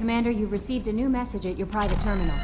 Commander, you've received a new message at your private terminal.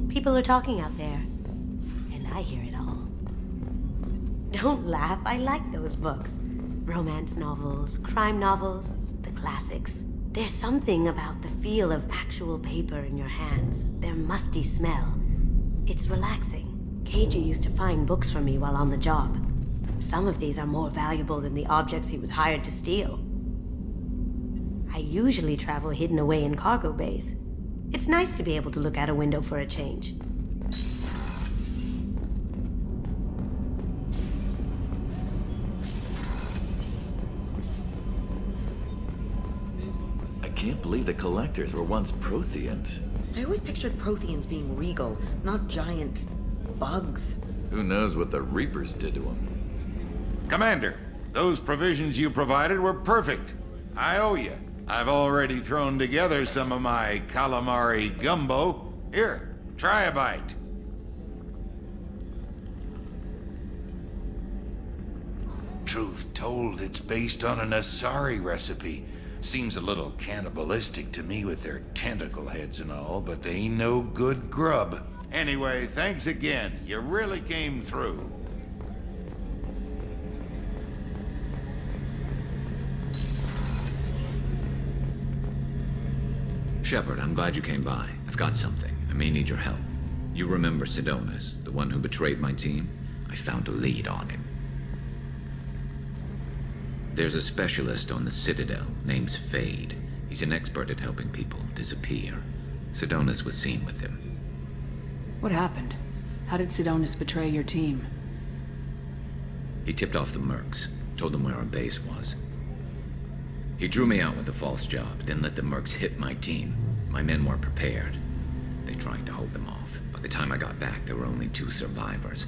People are talking out there, and I hear it all. Don't laugh, I like those books. Romance novels, crime novels, the classics. There's something about the feel of actual paper in your hands, their musty smell. It's relaxing. Keiji used to find books for me while on the job. Some of these are more valuable than the objects he was hired to steal. I usually travel hidden away in cargo bays. It's nice to be able to look out a window for a change. I can't believe the collectors were once Protheans. I always pictured Protheans being regal, not giant bugs. Who knows what the Reapers did to them? Commander, those provisions you provided were perfect. I owe you. I've already thrown together some of my calamari gumbo. Here, try a bite. Truth told, it's based on an Asari recipe. Seems a little cannibalistic to me with their tentacle heads and all, but they ain't no good grub. Anyway, thanks again. You really came through. Shepard, I'm glad you came by. I've got something. I may need your help. You remember Sidonis, the one who betrayed my team? I found a lead on him. There's a specialist on the Citadel named Fade. He's an expert at helping people disappear. Sidonis was seen with him. What happened? How did Sidonis betray your team? He tipped off the mercs, told them where our base was. He drew me out with a false job, then let the mercs hit my team. My men weren't prepared. They tried to hold them off. By the time I got back, there were only 2 survivors.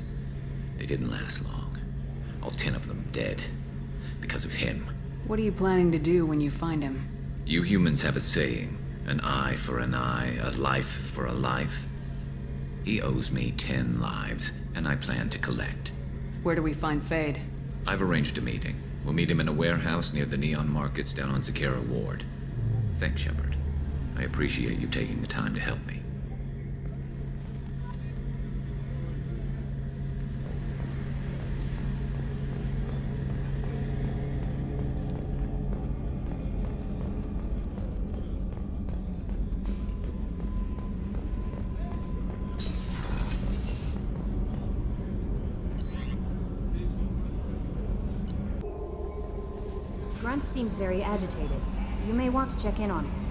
They didn't last long. All 10 of them dead. Because of him. What are you planning to do when you find him? You humans have a saying, an eye for an eye, a life for a life. He owes me 10 lives, and I plan to collect. Where do we find Fade? I've arranged a meeting. We'll meet him in a warehouse near the Neon Markets down on Zakera Ward. Thanks, Shepard. I appreciate you taking the time to help me. Grunt seems very agitated. You may want to check in on him.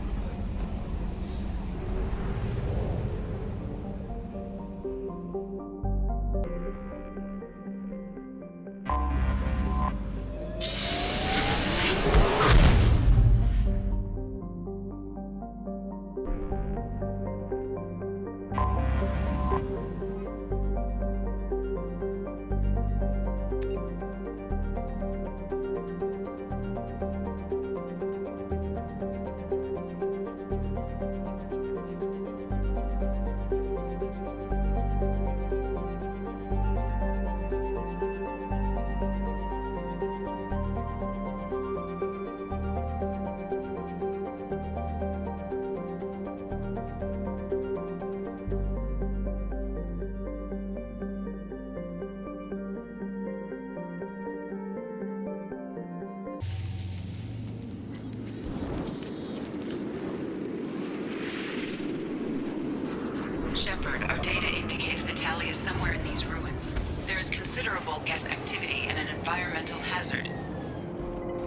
Shepard, our data indicates that Tali is somewhere in these ruins. There is considerable Geth activity and an environmental hazard.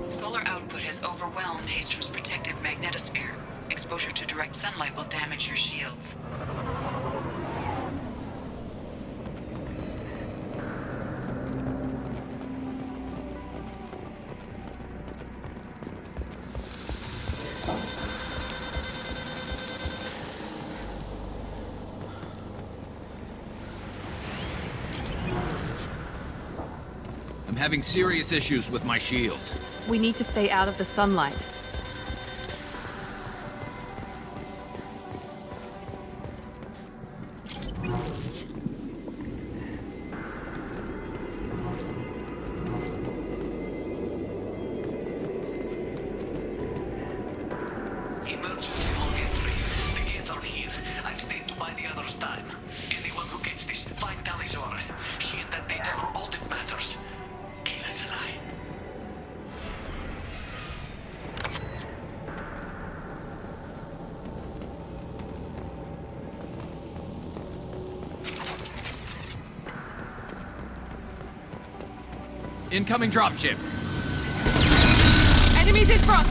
Solar output has overwhelmed Hastrom's protective magnetosphere. Exposure to direct sunlight will damage your shields. I'm having serious issues with my shields. We need to stay out of the sunlight. Emergency log entry. The gates are here. I've stayed to buy the others time. Anyone who gets this, find Tali's aura. She and that data are all that matters. Kill us alive. Incoming dropship. Enemies in front!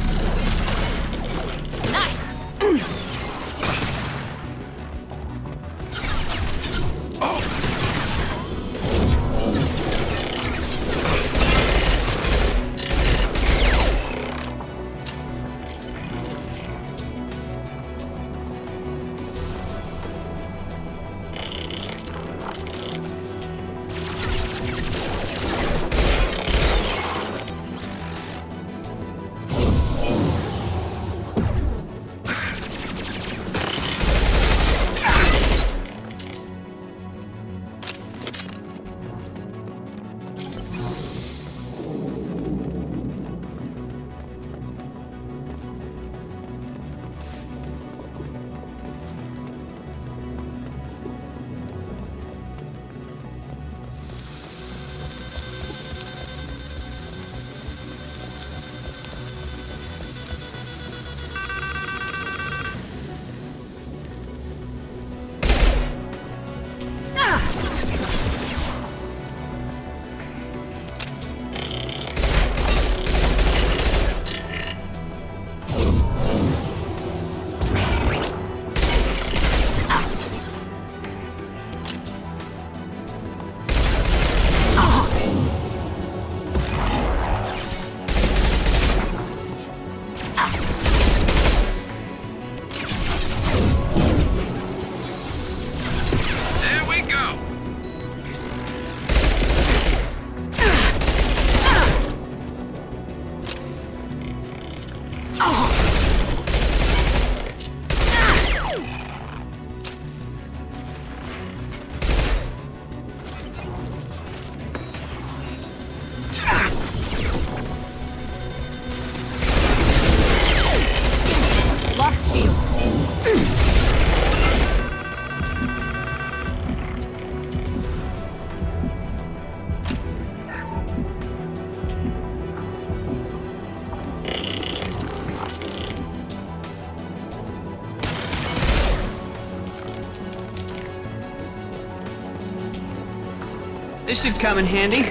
This should come in handy.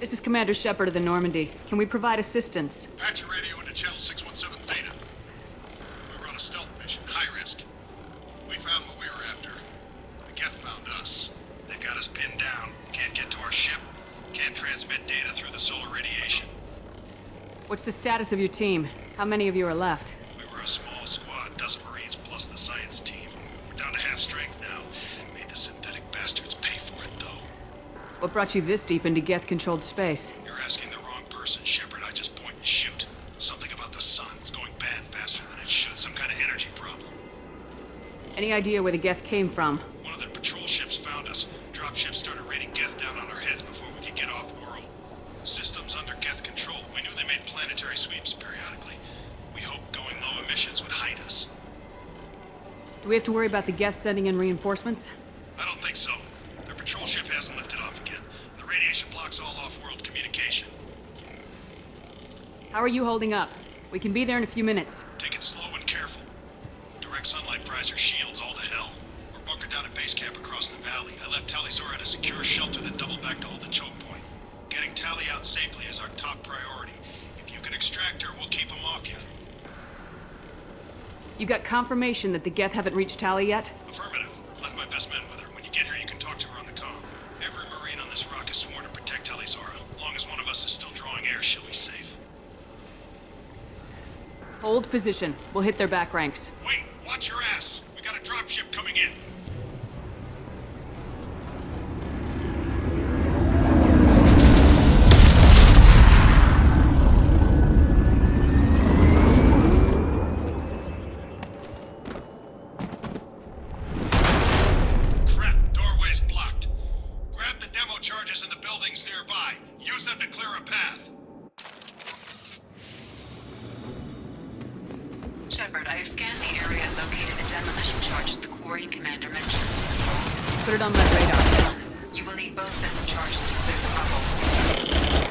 This is Commander Shepard of the Normandy. Can we provide assistance? Patch your radio into channel 617 Theta. We were on a stealth mission, high risk. We found what we were after. The Geth found us. They've got us pinned down. Can't get to our ship. Can't transmit data through the solar radiation. What's the status of your team? How many of you are left? We were a small squad, dozen Marines plus the science team. We're down to half strength now. Made the synthetic bastards pay for it, though. What brought you this deep into Geth-controlled space? You're asking the wrong person, Shepard. I just point and shoot. Something about the sun. It's going bad faster than it should. Some kind of energy problem. Any idea where the Geth came from? One of their patrol ships found us. Dropships started raining Geth down on our heads before we could get off-world. Systems under Geth control. We knew they made planetary sweeps periodically. We hoped going low emissions would hide us. Do we have to worry about the Geth sending in reinforcements? I don't think so. Their patrol ship hasn't lifted off again. The radiation blocks all off-world communication. How are you holding up? We can be there in a few minutes. Take it slow and careful. Direct sunlight fries our shields all to hell. We're bunkered down at base camp across the valley. I left Tali at a secure shelter that doubled back to hold the choke point. Getting Tali out safely is our top priority. If you can extract her, we'll keep them off you. You got confirmation that the Geth haven't reached Tali yet? Affirmative. Left my best men with her. When you get here, you can talk to her on the comm. Every Marine on this rock is sworn to protect Tali. As long as one of us is still drawing air, she'll be safe. Hold position. We'll hit their back ranks. Wait! Watch your ass! We got a dropship coming in. Shepard, I have scanned the area and located the demolition charges the quarry commander mentioned. Put it on my radar. You will need both sets of charges to clear the rubble.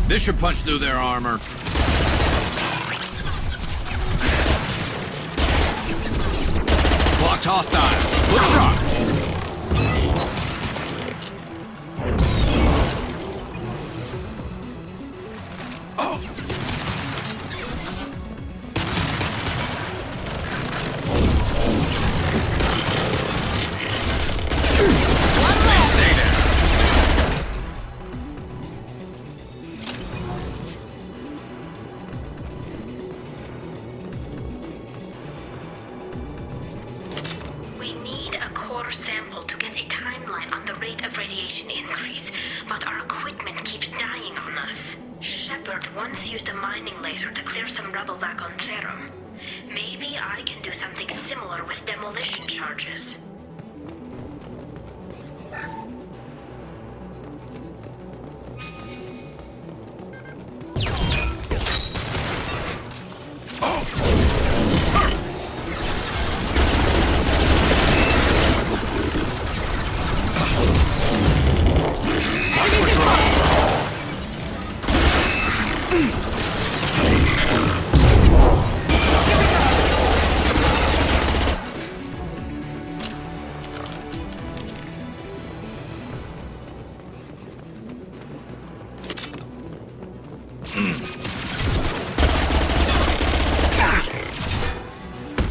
This should punch through their armor. Blocked hostile. Look sharp.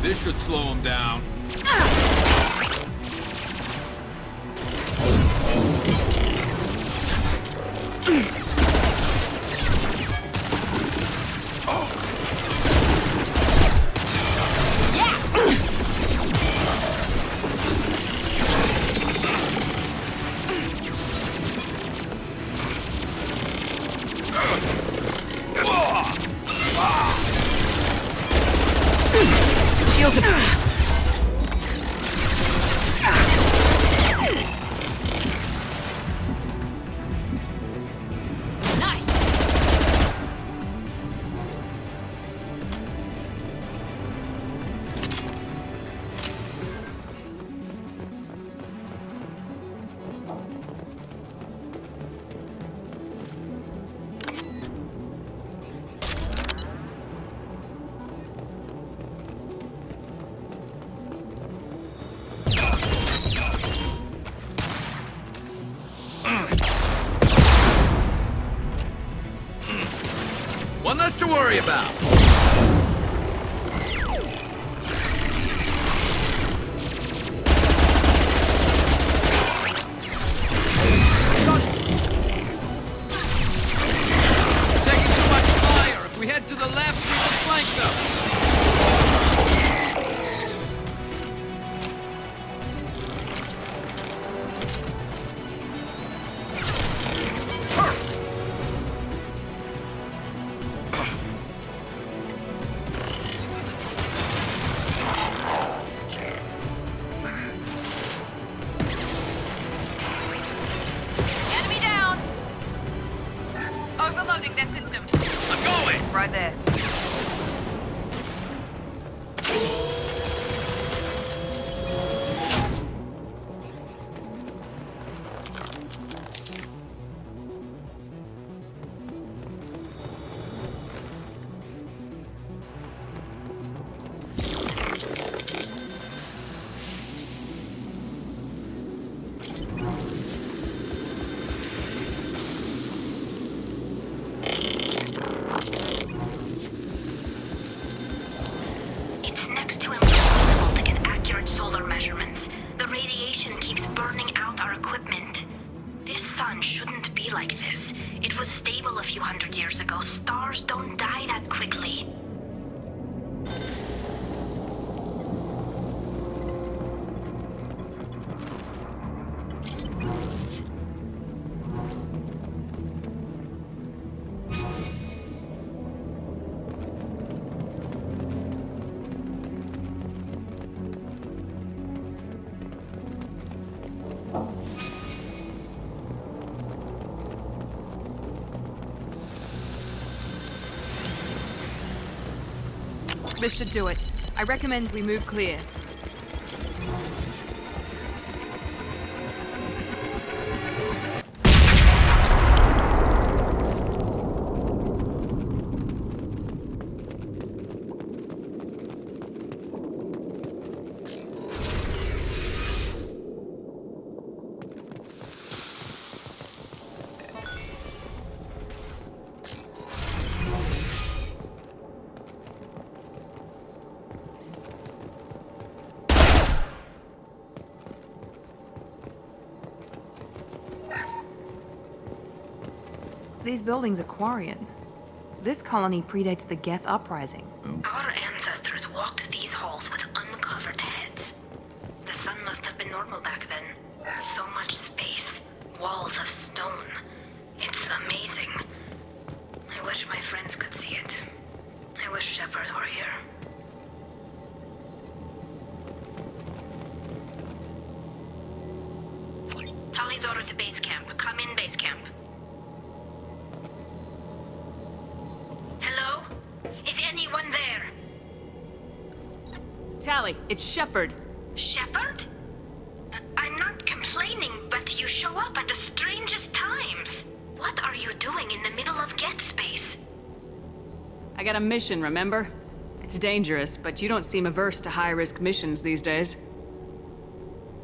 This should slow him down. about. Taking too much fire. If we head to the left, we will flank them. Enemy down! Overloading their systems. I'm going! Right there. It's next to impossible to get accurate solar measurements. The radiation keeps burning out our equipment. This sun shouldn't be like this. It was stable a few hundred years ago. Stars don't die that quickly. This should do it. I recommend we move clear. These buildings are Quarian. This colony predates the Geth uprising. Our ancestors walked these halls with uncovered heads. The sun must have been normal back then. So much space, walls of stone. It's amazing. I wish my friends could see it. I wish Shepard were here. Tali's order to base camp. Come in, base camp. Hello? Is anyone there? Tali, it's Shepard. Shepard? I'm not complaining, but you show up at the strangest times. What are you doing in the middle of Get Space? I got a mission, remember? It's dangerous, but you don't seem averse to high-risk missions these days.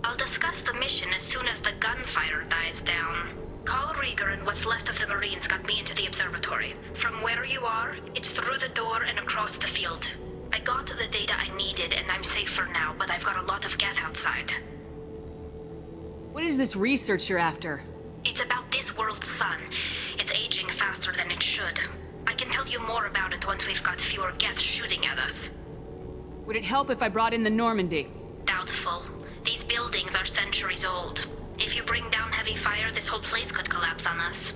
I'll discuss the mission as soon as the gunfire dies down. Call Rieger and what's left of the Marines got me into the observatory. From where you are, it's through the door and across the field. I got the data I needed and I'm safe for now, but I've got a lot of Geth outside. What is this research you're after? It's about this world's sun. It's aging faster than it should. I can tell you more about it once we've got fewer Geth shooting at us. Would it help if I brought in the Normandy? Doubtful. These buildings are centuries old. If you bring down heavy fire, this whole place could collapse on us.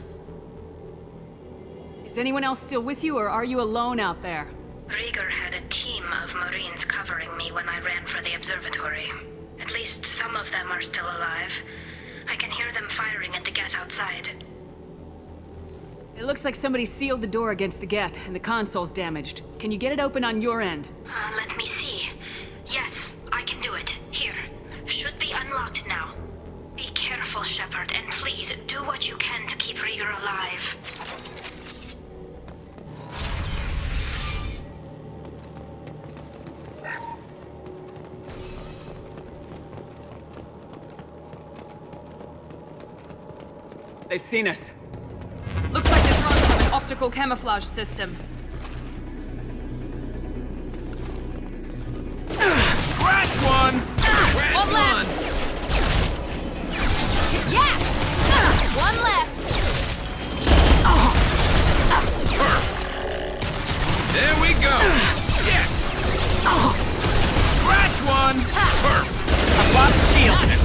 Is anyone else still with you, or are you alone out there? Rieger had a team of Marines covering me when I ran for the observatory. At least some of them are still alive. I can hear them firing at the Geth outside. It looks like somebody sealed the door against the Geth, and the console's damaged. Can you get it open on your end? Let me see. Yes, I can do it. Here. Should be unlocked now. Be careful, Shepard, and please do what you can to keep Rieger alive. They've seen us. Looks like they're running from an optical camouflage system.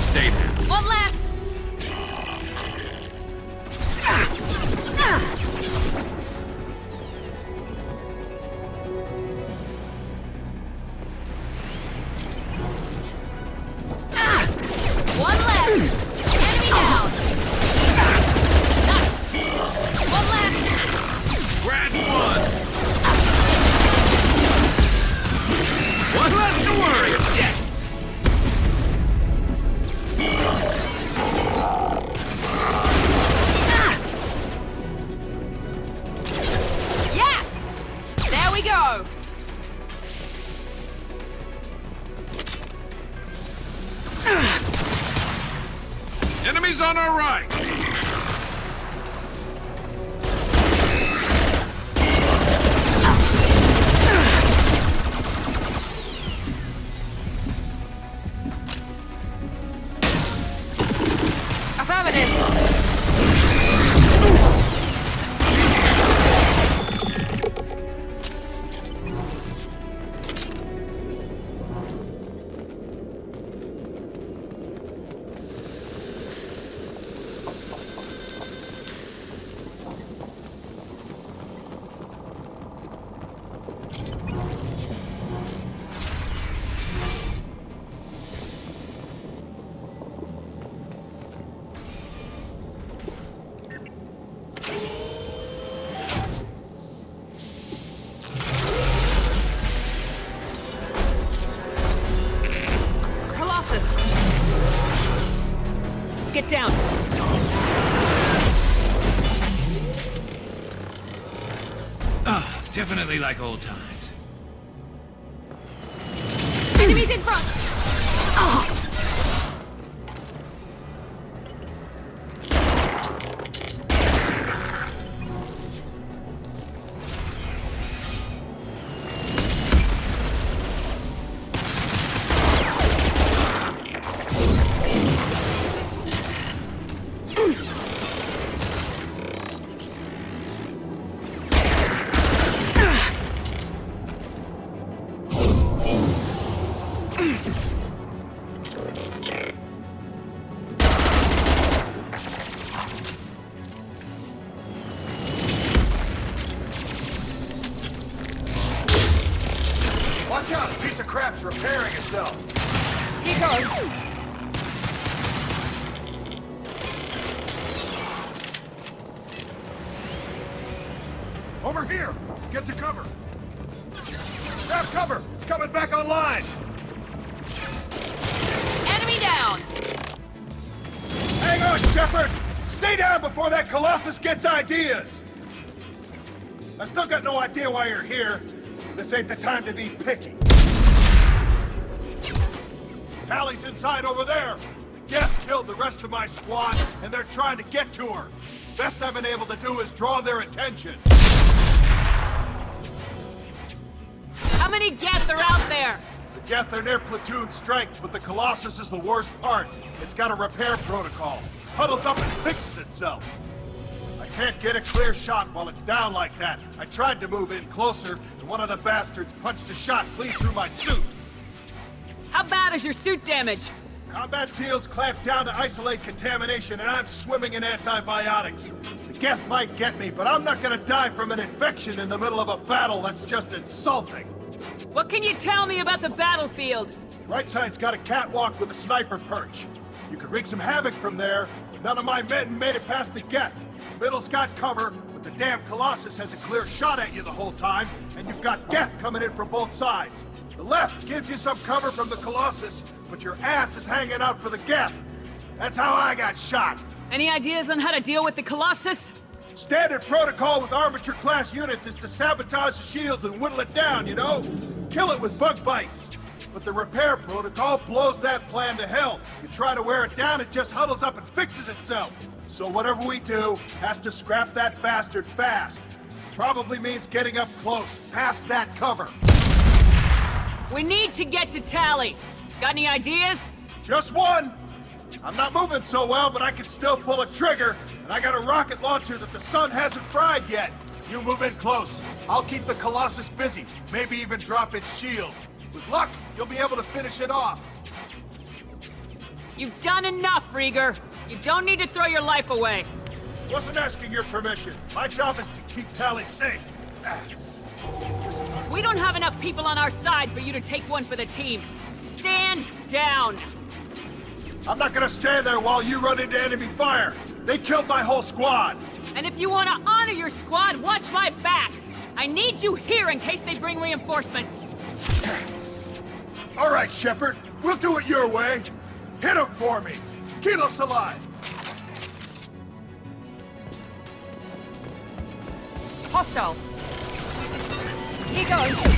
stay there. One less! One left! Enemy down! Nice! One left! Grad one! One less to worry! Yes! Yes! There we go! Enemies on our right! Affirmative! Get down! Ah, definitely like old times. Enemies in front! Oh. Watch out! A piece of crap's repairing itself. Here goes. Over here! Get to cover! Grab cover! It's coming back online! Enemy down! Hang on, Shepard! Stay down before that Colossus gets ideas! I still got no idea why you're here. This ain't the time to be picky. Tali's inside over there! The Geth killed the rest of my squad, and they're trying to get to her. Best I've been able to do is draw their attention. How many Geth are out there? The Geth are near platoon strength, but the Colossus is the worst part. It's got a repair protocol. Huddles up and fixes itself. I can't get a clear shot while it's down like that. I tried to move in closer, and one of the bastards punched a shot clean through my suit. How bad is your suit damage? Combat seals clamped down to isolate contamination, and I'm swimming in antibiotics. The Geth might get me, but I'm not gonna die from an infection in the middle of a battle. That's just insulting. What can you tell me about the battlefield? Right side's got a catwalk with a sniper perch. You could wreak some havoc from there, but none of my men made it past the Geth. Middle's got cover, but the damn Colossus has a clear shot at you the whole time, and you've got Geth coming in from both sides. The left gives you some cover from the Colossus, but your ass is hanging out for the Geth. That's how I got shot. Any ideas on how to deal with the Colossus? Standard protocol with armature-class units is to sabotage the shields and whittle it down, you know? Kill it with bug bites. But the repair protocol blows that plan to hell. You try to wear it down, it just huddles up and fixes itself. So whatever we do has to scrap that bastard fast. Probably means getting up close, past that cover. We need to get to Tali. Got any ideas? Just one. I'm not moving so well, but I can still pull a trigger, and I got a rocket launcher that the sun hasn't fried yet. You move in close. I'll keep the Colossus busy, maybe even drop its shields. With luck, you'll be able to finish it off. You've done enough, Rieger. You don't need to throw your life away. Wasn't asking your permission. My job is to keep Tali safe. We don't have enough people on our side for you to take one for the team. Stand down. I'm not gonna stand there while you run into enemy fire. They killed my whole squad. And if you want to honor your squad, watch my back. I need you here in case they bring reinforcements. All right, Shepard. We'll do it your way. Hit him for me. Keep us alive. Hostiles. Here goes.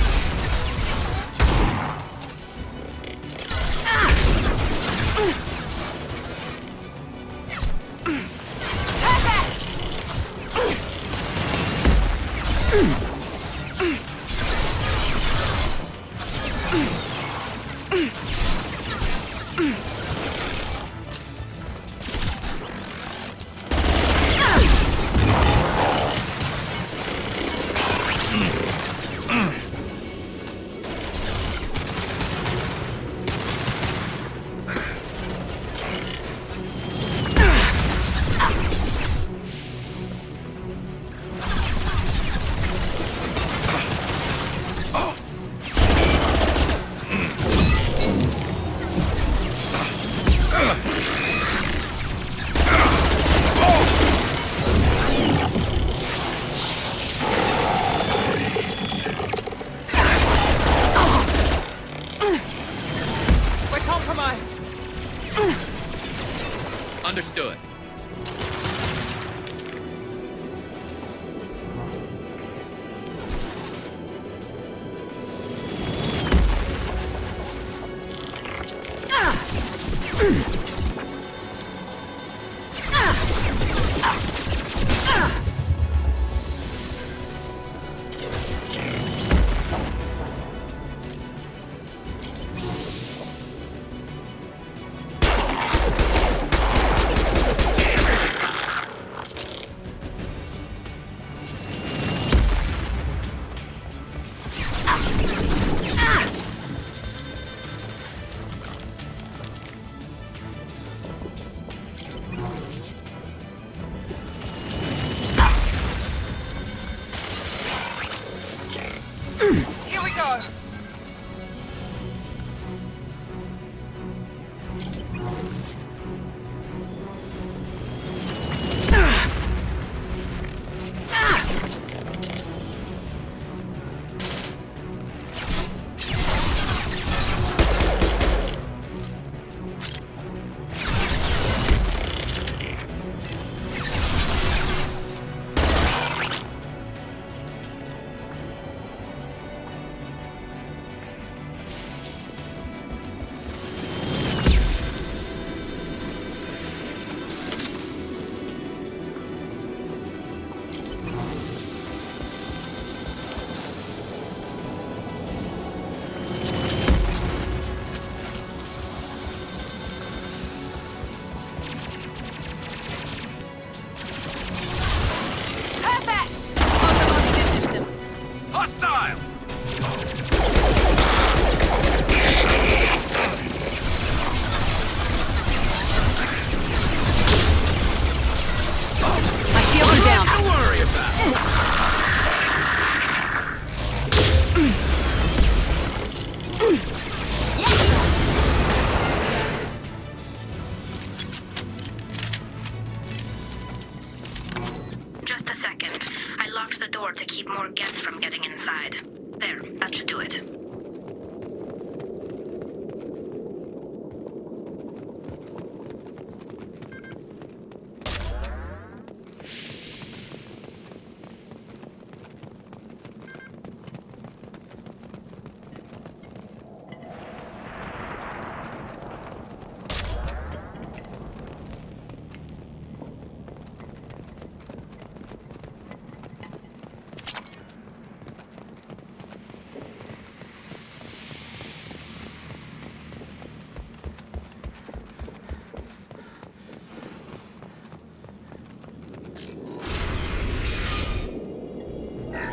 Understood.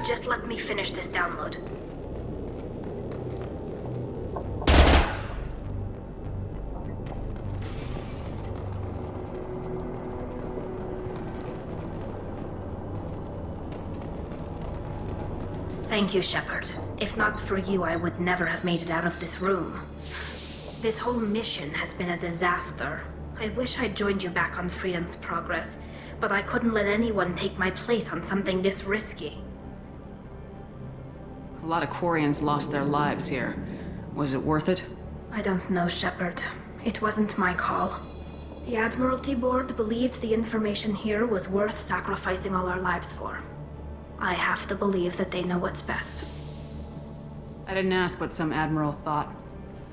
Just let me finish this download. Thank you, Shepard. If not for you, I would never have made it out of this room. This whole mission has been a disaster. I wish I'd joined you back on Freedom's Progress, but I couldn't let anyone take my place on something this risky. A lot of Quarians lost their lives here. Was it worth it? I don't know, Shepard. It wasn't my call. The Admiralty Board believed the information here was worth sacrificing all our lives for. I have to believe that they know what's best. I didn't ask what some admiral thought.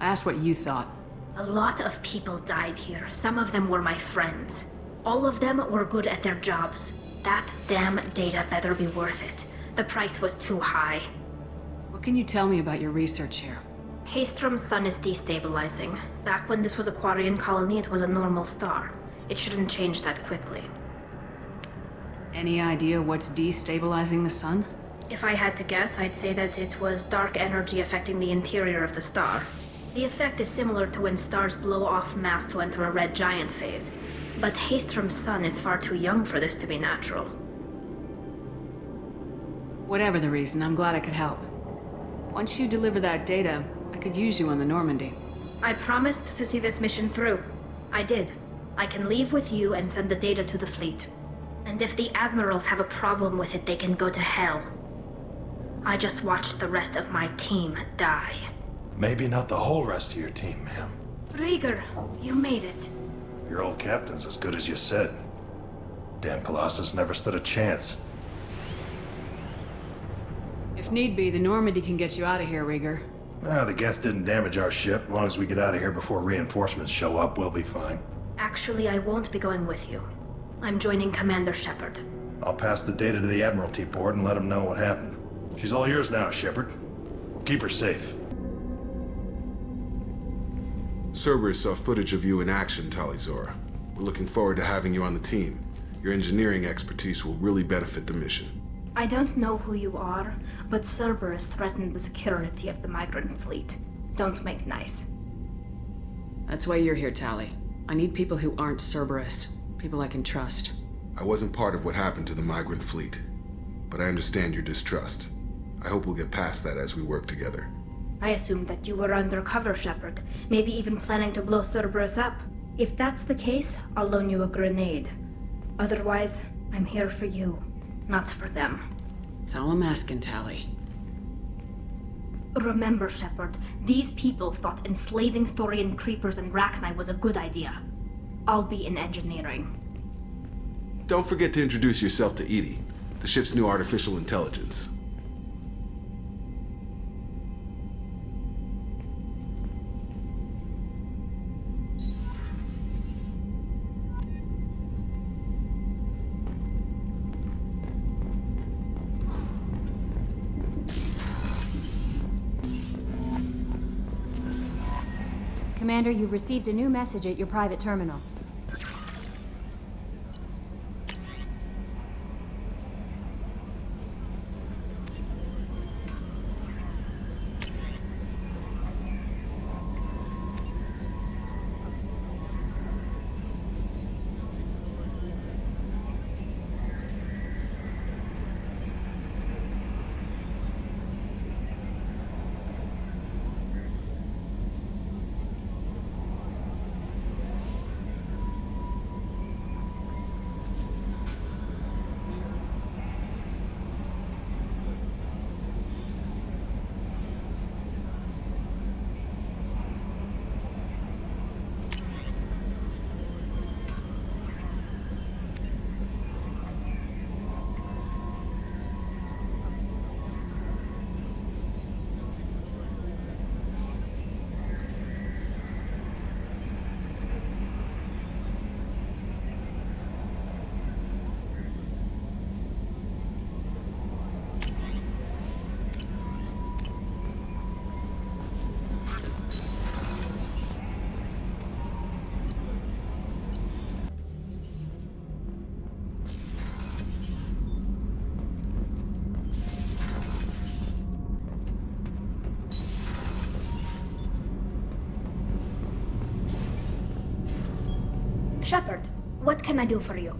I asked what you thought. A lot of people died here. Some of them were my friends. All of them were good at their jobs. That damn data better be worth it. The price was too high. What can you tell me about your research here? Haystrom's sun is destabilizing. Back when this was a Quarian colony, it was a normal star. It shouldn't change that quickly. Any idea what's destabilizing the sun? If I had to guess, I'd say that it was dark energy affecting the interior of the star. The effect is similar to when stars blow off mass to enter a red giant phase. But Haystrom's sun is far too young for this to be natural. Whatever the reason, I'm glad I could help. Once you deliver that data, I could use you on the Normandy. I promised to see this mission through. I did. I can leave with you and send the data to the fleet. And if the admirals have a problem with it, they can go to hell. I just watched the rest of my team die. Maybe not the whole rest of your team, ma'am. Rieger, you made it. Your old captain's as good as you said. Damn Colossus never stood a chance. If need be, the Normandy can get you out of here, Rieger. The Geth didn't damage our ship. As long as we get out of here before reinforcements show up, we'll be fine. Actually, I won't be going with you. I'm joining Commander Shepard. I'll pass the data to the Admiralty Board and let them know what happened. She's all yours now, Shepard. Keep her safe. Cerberus saw footage of you in action, Tali Zora. We're looking forward to having you on the team. Your engineering expertise will really benefit the mission. I don't know who you are, but Cerberus threatened the security of the migrant fleet. Don't make nice. That's why you're here, Tali. I need people who aren't Cerberus. People I can trust. I wasn't part of what happened to the migrant fleet, but I understand your distrust. I hope we'll get past that as we work together. I assumed that you were undercover, Shepard. Maybe even planning to blow Cerberus up. If that's the case, I'll loan you a grenade. Otherwise, I'm here for you, not for them. That's all I'm asking, Tali. Remember, Shepard, these people thought enslaving Thorian creepers and Rachni was a good idea. I'll be in engineering. Don't forget to introduce yourself to EDI, the ship's new artificial intelligence. Commander, you've received a new message at your private terminal. Shepard, what can I do for you?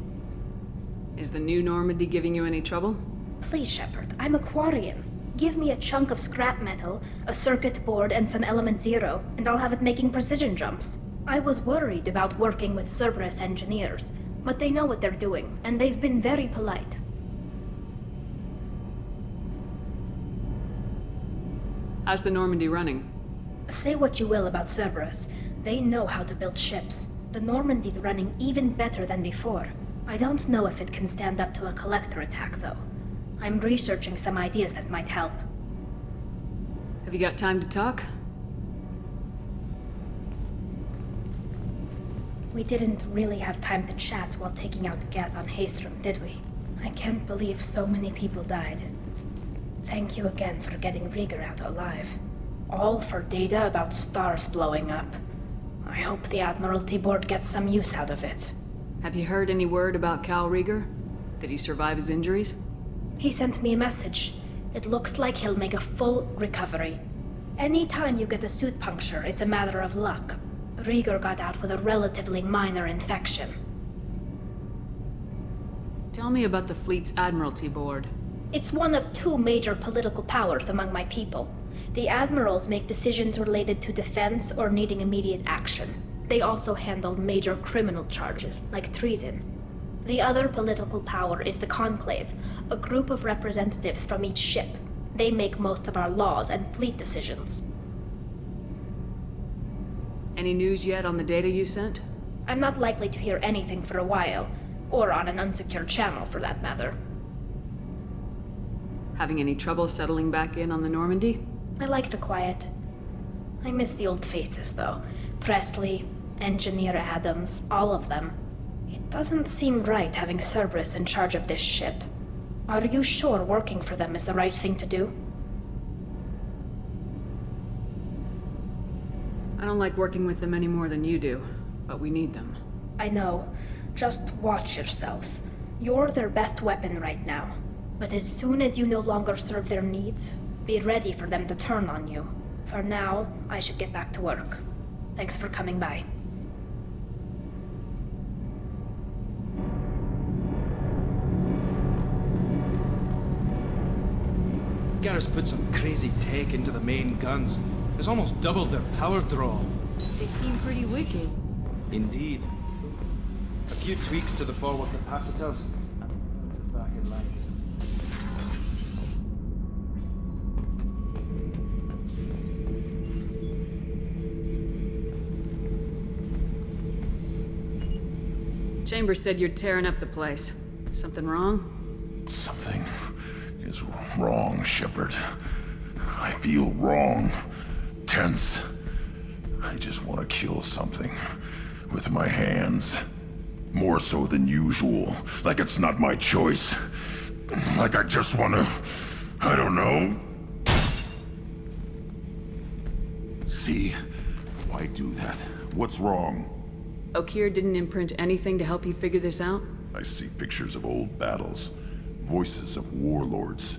Is the new Normandy giving you any trouble? Please, Shepard, I'm a Quarian. Give me a chunk of scrap metal, a circuit board, and some element zero, and I'll have it making precision jumps. I was worried about working with Cerberus engineers, but they know what they're doing, and they've been very polite. How's the Normandy running? Say what you will about Cerberus, they know how to build ships. The Normandy's running even better than before. I don't know if it can stand up to a collector attack, though. I'm researching some ideas that might help. Have you got time to talk? We didn't really have time to chat while taking out Geth on Haestrom, did we? I can't believe so many people died. Thank you again for getting Rieger out alive. All for data about stars blowing up. I hope the Admiralty Board gets some use out of it. Have you heard any word about Cal Rieger? Did he survive his injuries? He sent me a message. It looks like he'll make a full recovery. Anytime you get a suit puncture, it's a matter of luck. Rieger got out with a relatively minor infection. Tell me about the fleet's Admiralty Board. It's one of two major political powers among my people. The admirals make decisions related to defense or needing immediate action. They also handle major criminal charges, like treason. The other political power is the Conclave, a group of representatives from each ship. They make most of our laws and fleet decisions. Any news yet on the data you sent? I'm not likely to hear anything for a while, or on an unsecured channel for that matter. Having any trouble settling back in on the Normandy? I like the quiet. I miss the old faces, though. Presley, Engineer Adams, all of them. It doesn't seem right having Cerberus in charge of this ship. Are you sure working for them is the right thing to do? I don't like working with them any more than you do, but we need them. I know. Just watch yourself. You're their best weapon right now. But as soon as you no longer serve their needs, be ready for them to turn on you. For now, I should get back to work. Thanks for coming by. Garrus put some crazy tech into the main guns. It's almost doubled their power draw. They seem pretty wicked. Indeed. A few tweaks to the forward capacitors, and it's back in line. Chambers said you're tearing up the place. Something wrong? Something is wrong, Shepard. I feel wrong. Tense. I just want to kill something. With my hands. More so than usual. Like it's not my choice. Like I just want to... I don't know. See? Why do that? What's wrong? Okeer didn't imprint anything to help you figure this out? I see pictures of old battles. Voices of warlords.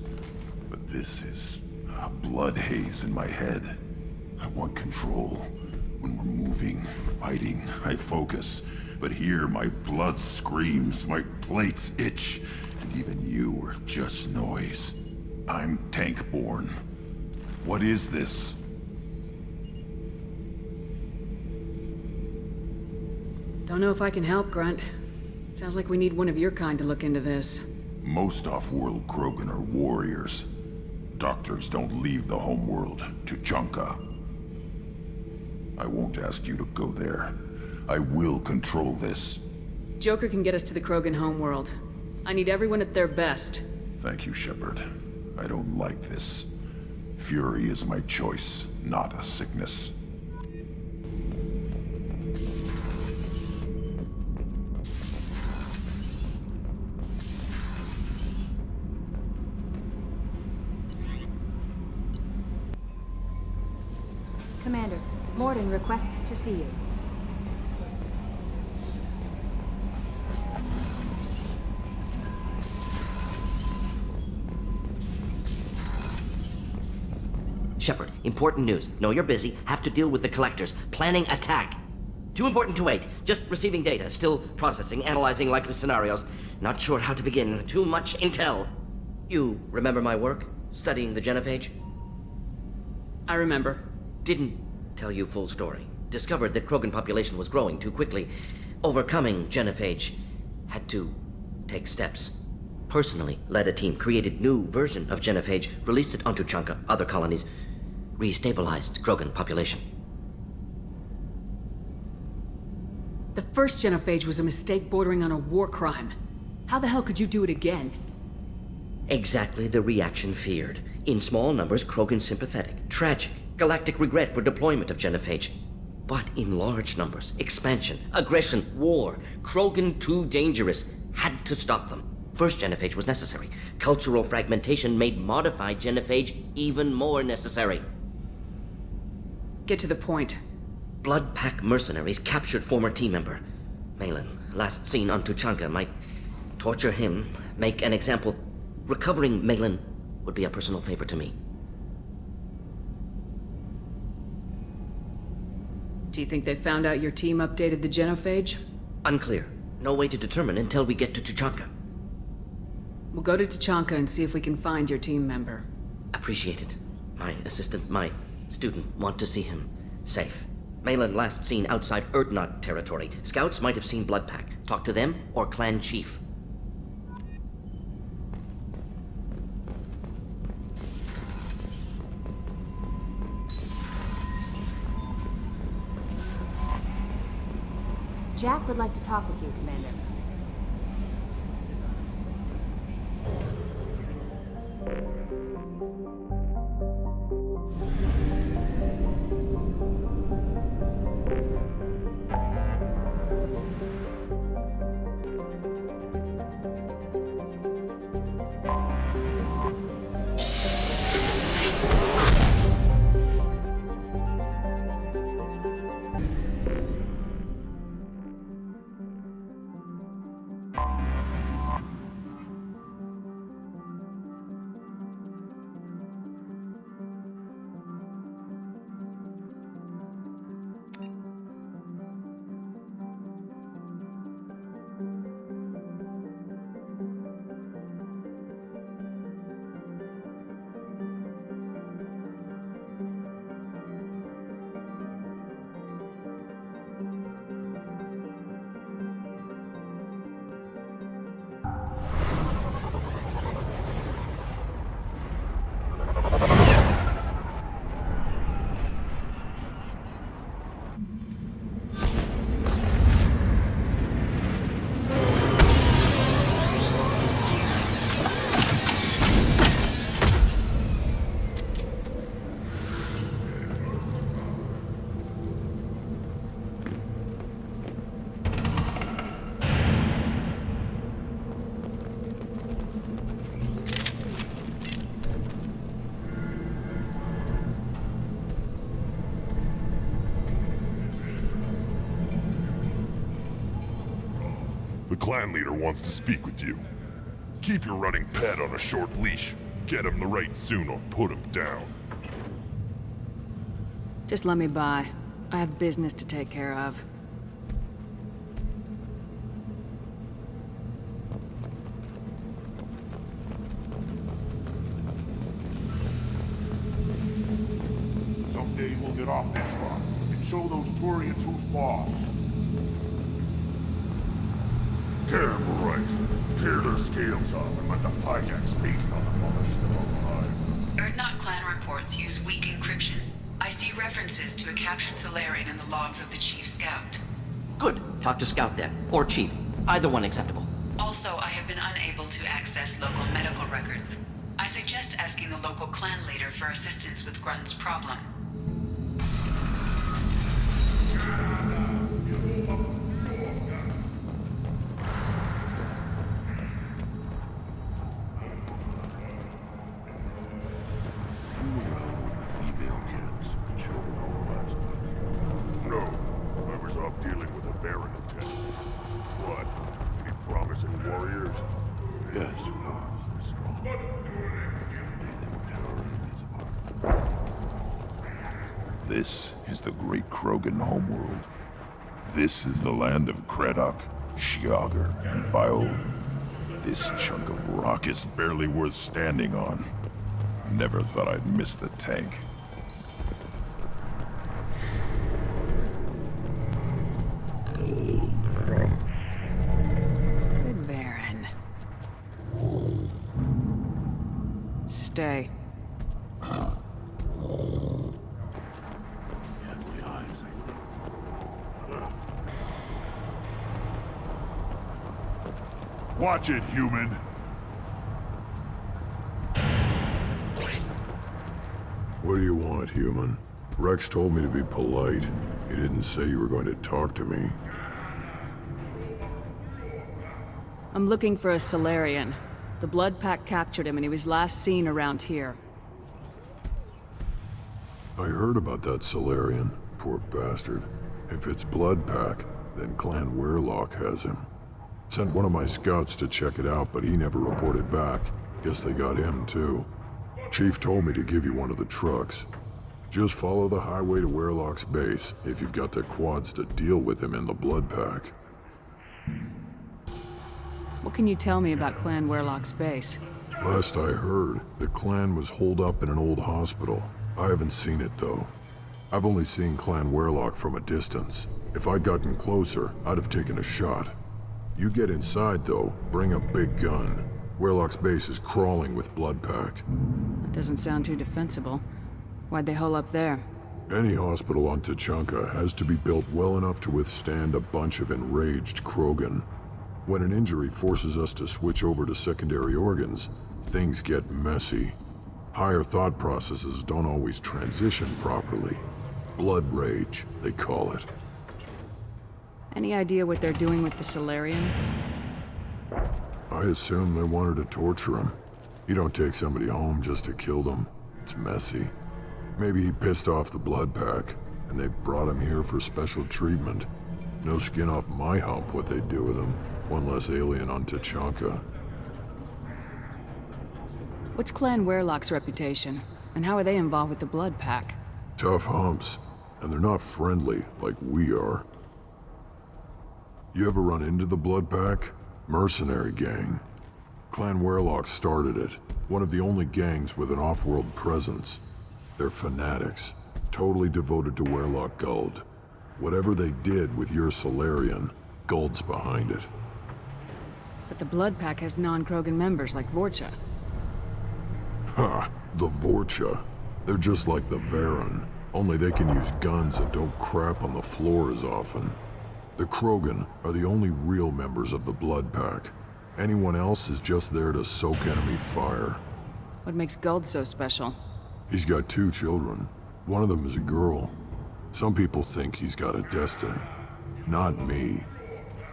But this is a blood haze in my head. I want control. When we're moving, fighting, I focus. But here, my blood screams, my plates itch, and even you are just noise. I'm tank-born. What is this? Don't know if I can help, Grunt. Sounds like we need one of your kind to look into this. Most off-world Krogan are warriors. Doctors don't leave the homeworld to Junka. I won't ask you to go there. I will control this. Joker can get us to the Krogan homeworld. I need everyone at their best. Thank you, Shepard. I don't like this. Fury is my choice, not a sickness. Commander, Morden requests to see you. Shepard, important news. Know you're busy. Have to deal with the collectors. Planning attack. Too important to wait. Just receiving data. Still processing, analyzing likely scenarios. Not sure how to begin. Too much intel. You remember my work? studying the genophage? I remember. Didn't tell you full story. Discovered that Krogan population was growing too quickly. Overcoming genophage. Had to take steps. Personally led a team, created new version of genophage, released it onto Tuchanka, other colonies, restabilized Krogan population. The first genophage was a mistake bordering on a war crime. How the hell could you do it again? Exactly the reaction feared. In small numbers, Krogan sympathetic. Tragic. Galactic regret for deployment of genophage. But in large numbers, expansion, aggression, war. Krogan too dangerous. Had to stop them. First genophage was necessary. Cultural fragmentation made modified genophage even more necessary. Get to the point. Blood Pack mercenaries captured former team member. Malin, last seen on Tuchanka, might torture him, make an example. Recovering Malin would be a personal favor to me. Do you think they found out your team updated the genophage? Unclear. No way to determine until we get to Tuchanka. We'll go to Tuchanka and see if we can find your team member. Appreciate it. My assistant, my student, want to see him safe. Malin last seen outside Erdnot territory. Scouts might have seen Blood Pack. Talk to them or clan chief. Jack would like to talk with you, Commander. The clan leader wants to speak with you. Keep your running pet on a short leash. Get him the right soon or put him down. Just let me by. I have business to take care of. Someday we'll get off this rock and show those Turians who's boss. Damn right. Tear their scales off and let the Pyjaks feast on the mother still alive. Erdnot clan reports use weak encryption. I see references to a captured Solarian in the logs of the Chief Scout. Good. Talk to Scout then. Or Chief. Either one acceptable. Also, I have been unable to access local medical records. I suggest asking the local clan leader for assistance with Grunt's problem. This is the great Krogan homeworld. This is the land of Kredok, Shiagar, and Viol. This chunk of rock is barely worth standing on. Never thought I'd miss the tank. Good Baron. Stay. Watch it, human! What do you want, human? Rex told me to be polite. He didn't say you were going to talk to me. I'm looking for a Solarian. The Blood Pack captured him and he was last seen around here. I heard about that Solarian. Poor bastard. If it's Blood Pack, then Clan Werelock has him. Sent one of my scouts to check it out, but he never reported back. Guess they got him, too. Chief told me to give you one of the trucks. Just follow the highway to Werelock's base, if you've got the quads to deal with him in the Blood Pack. What can you tell me about Clan Werelock's base? Last I heard, the clan was holed up in an old hospital. I haven't seen it, though. I've only seen Clan Werelock from a distance. If I'd gotten closer, I'd have taken a shot. You get inside, though, bring a big gun. Werelock's base is crawling with Blood Pack. That doesn't sound too defensible. Why'd they hole up there? Any hospital on Tuchanka has to be built well enough to withstand a bunch of enraged Krogan. When an injury forces us to switch over to secondary organs, things get messy. Higher thought processes don't always transition properly. Blood rage, they call it. Any idea what they're doing with the Solarian? I assume they wanted to torture him. You don't take somebody home just to kill them. It's messy. Maybe he pissed off the Blood Pack, and they brought him here for special treatment. No skin off my hump what they'd do with him. One less alien on Tuchanka. What's Clan Werelock's reputation? And how are they involved with the Blood Pack? Tough humps, and they're not friendly like we are. You ever run into the Blood Pack? Mercenary gang. Clan Werelock started it. One of the only gangs with an off-world presence. They're fanatics, totally devoted to Werelock Guld. Whatever they did with your Solarian, Guld's behind it. But the Blood Pack has non-Krogan members like Vorcha. Ha! The Vorcha. They're just like the Varen, only they can use guns and don't crap on the floor as often. The Krogan are the only real members of the Blood Pack. Anyone else is just there to soak enemy fire. What makes Guld so special? He's got 2 children. One of them is a girl. Some people think he's got a destiny. Not me.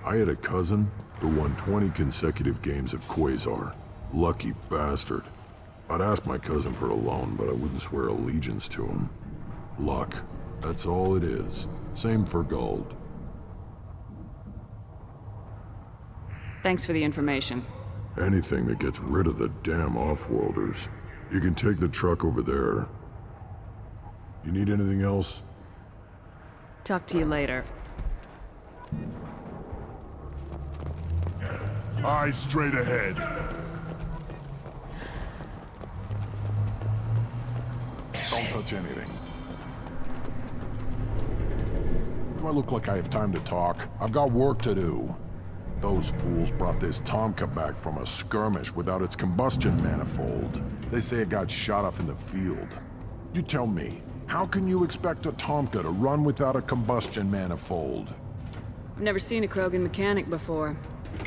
I had a cousin who won 20 consecutive games of Quasar. Lucky bastard. I'd ask my cousin for a loan, but I wouldn't swear allegiance to him. Luck. That's all it is. Same for Guld. Thanks for the information. Anything that gets rid of the damn off-worlders. You can take the truck over there. You need anything else? Talk to you later. Eyes straight ahead. Don't touch anything. Do I look like I have time to talk? I've got work to do. Those fools brought this Tomka back from a skirmish without its combustion manifold. They say it got shot off in the field. You tell me, how can you expect a Tomka to run without a combustion manifold? I've never seen a Krogan mechanic before.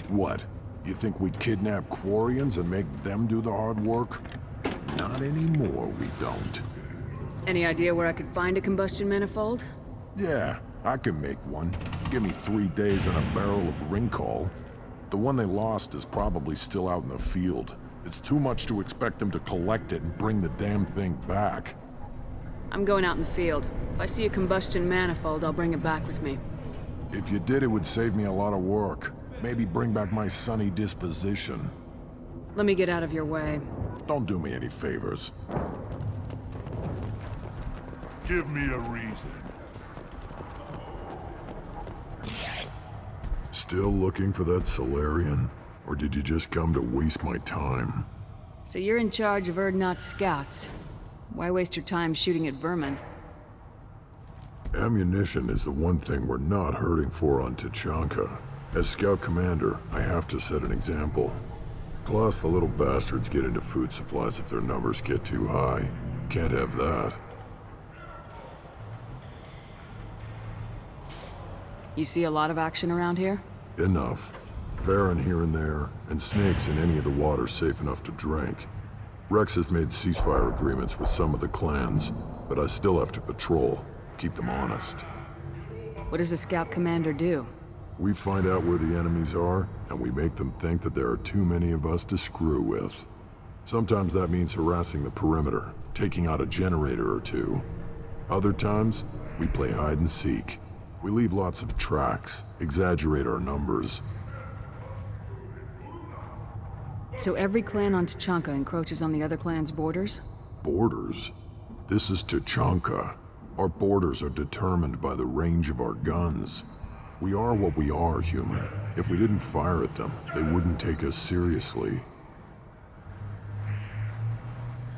What? You think we'd kidnap Quarians and make them do the hard work? Not anymore, we don't. Any idea where I could find a combustion manifold? Yeah, I can make one. Give me 3 days and a barrel of Rincol. The one they lost is probably still out in the field. It's too much to expect them to collect it and bring the damn thing back. I'm going out in the field. If I see a combustion manifold, I'll bring it back with me. If you did, it would save me a lot of work. Maybe bring back my sunny disposition. Let me get out of your way. Don't do me any favors. Give me a reason. Still looking for that Solarian? Or did you just come to waste my time? So you're in charge of Urdnot's scouts. Why waste your time shooting at vermin? Ammunition is the one thing we're not hurting for on Tachanka. As Scout Commander, I have to set an example. Plus, the little bastards get into food supplies if their numbers get too high. Can't have that. You see a lot of action around here? Enough. Varren here and there, and snakes in any of the water safe enough to drink. Rex has made ceasefire agreements with some of the clans, but I still have to patrol, keep them honest. What does a scout commander do? We find out where the enemies are, and we make them think that there are too many of us to screw with. Sometimes that means harassing the perimeter, taking out a generator or two. Other times, we play hide and seek. We leave lots of tracks, exaggerate our numbers. So every clan on Tachanka encroaches on the other clan's borders? Borders? This is Tachanka. Our borders are determined by the range of our guns. We are what we are, human. If we didn't fire at them, they wouldn't take us seriously.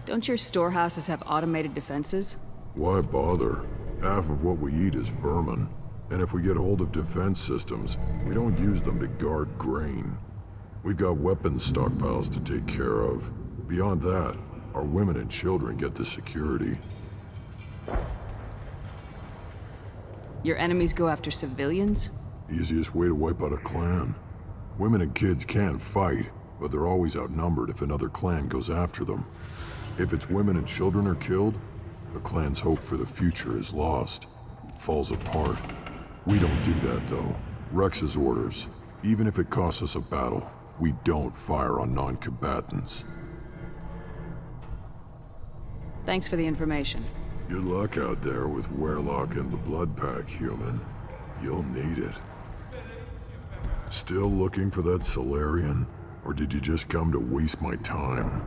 Don't your storehouses have automated defenses? Why bother? Half of what we eat is vermin. And if we get hold of defense systems, we don't use them to guard grain. We've got weapons stockpiles to take care of. Beyond that, our women and children get the security. Your enemies go after civilians? Easiest way to wipe out a clan. Women and kids can fight, but they're always outnumbered if another clan goes after them. If its women and children are killed, the clan's hope for the future is lost. It falls apart. We don't do that, though. Rex's orders. Even if it costs us a battle, we don't fire on non-combatants. Thanks for the information. Good luck out there with Werlock and the Blood Pack, human. You'll need it. Still looking for that Solarian? Or did you just come to waste my time?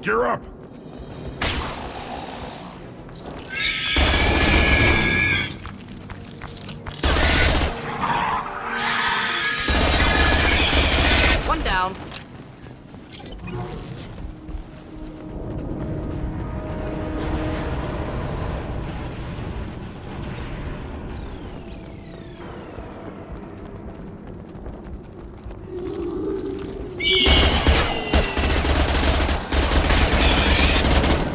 Gear up! One down.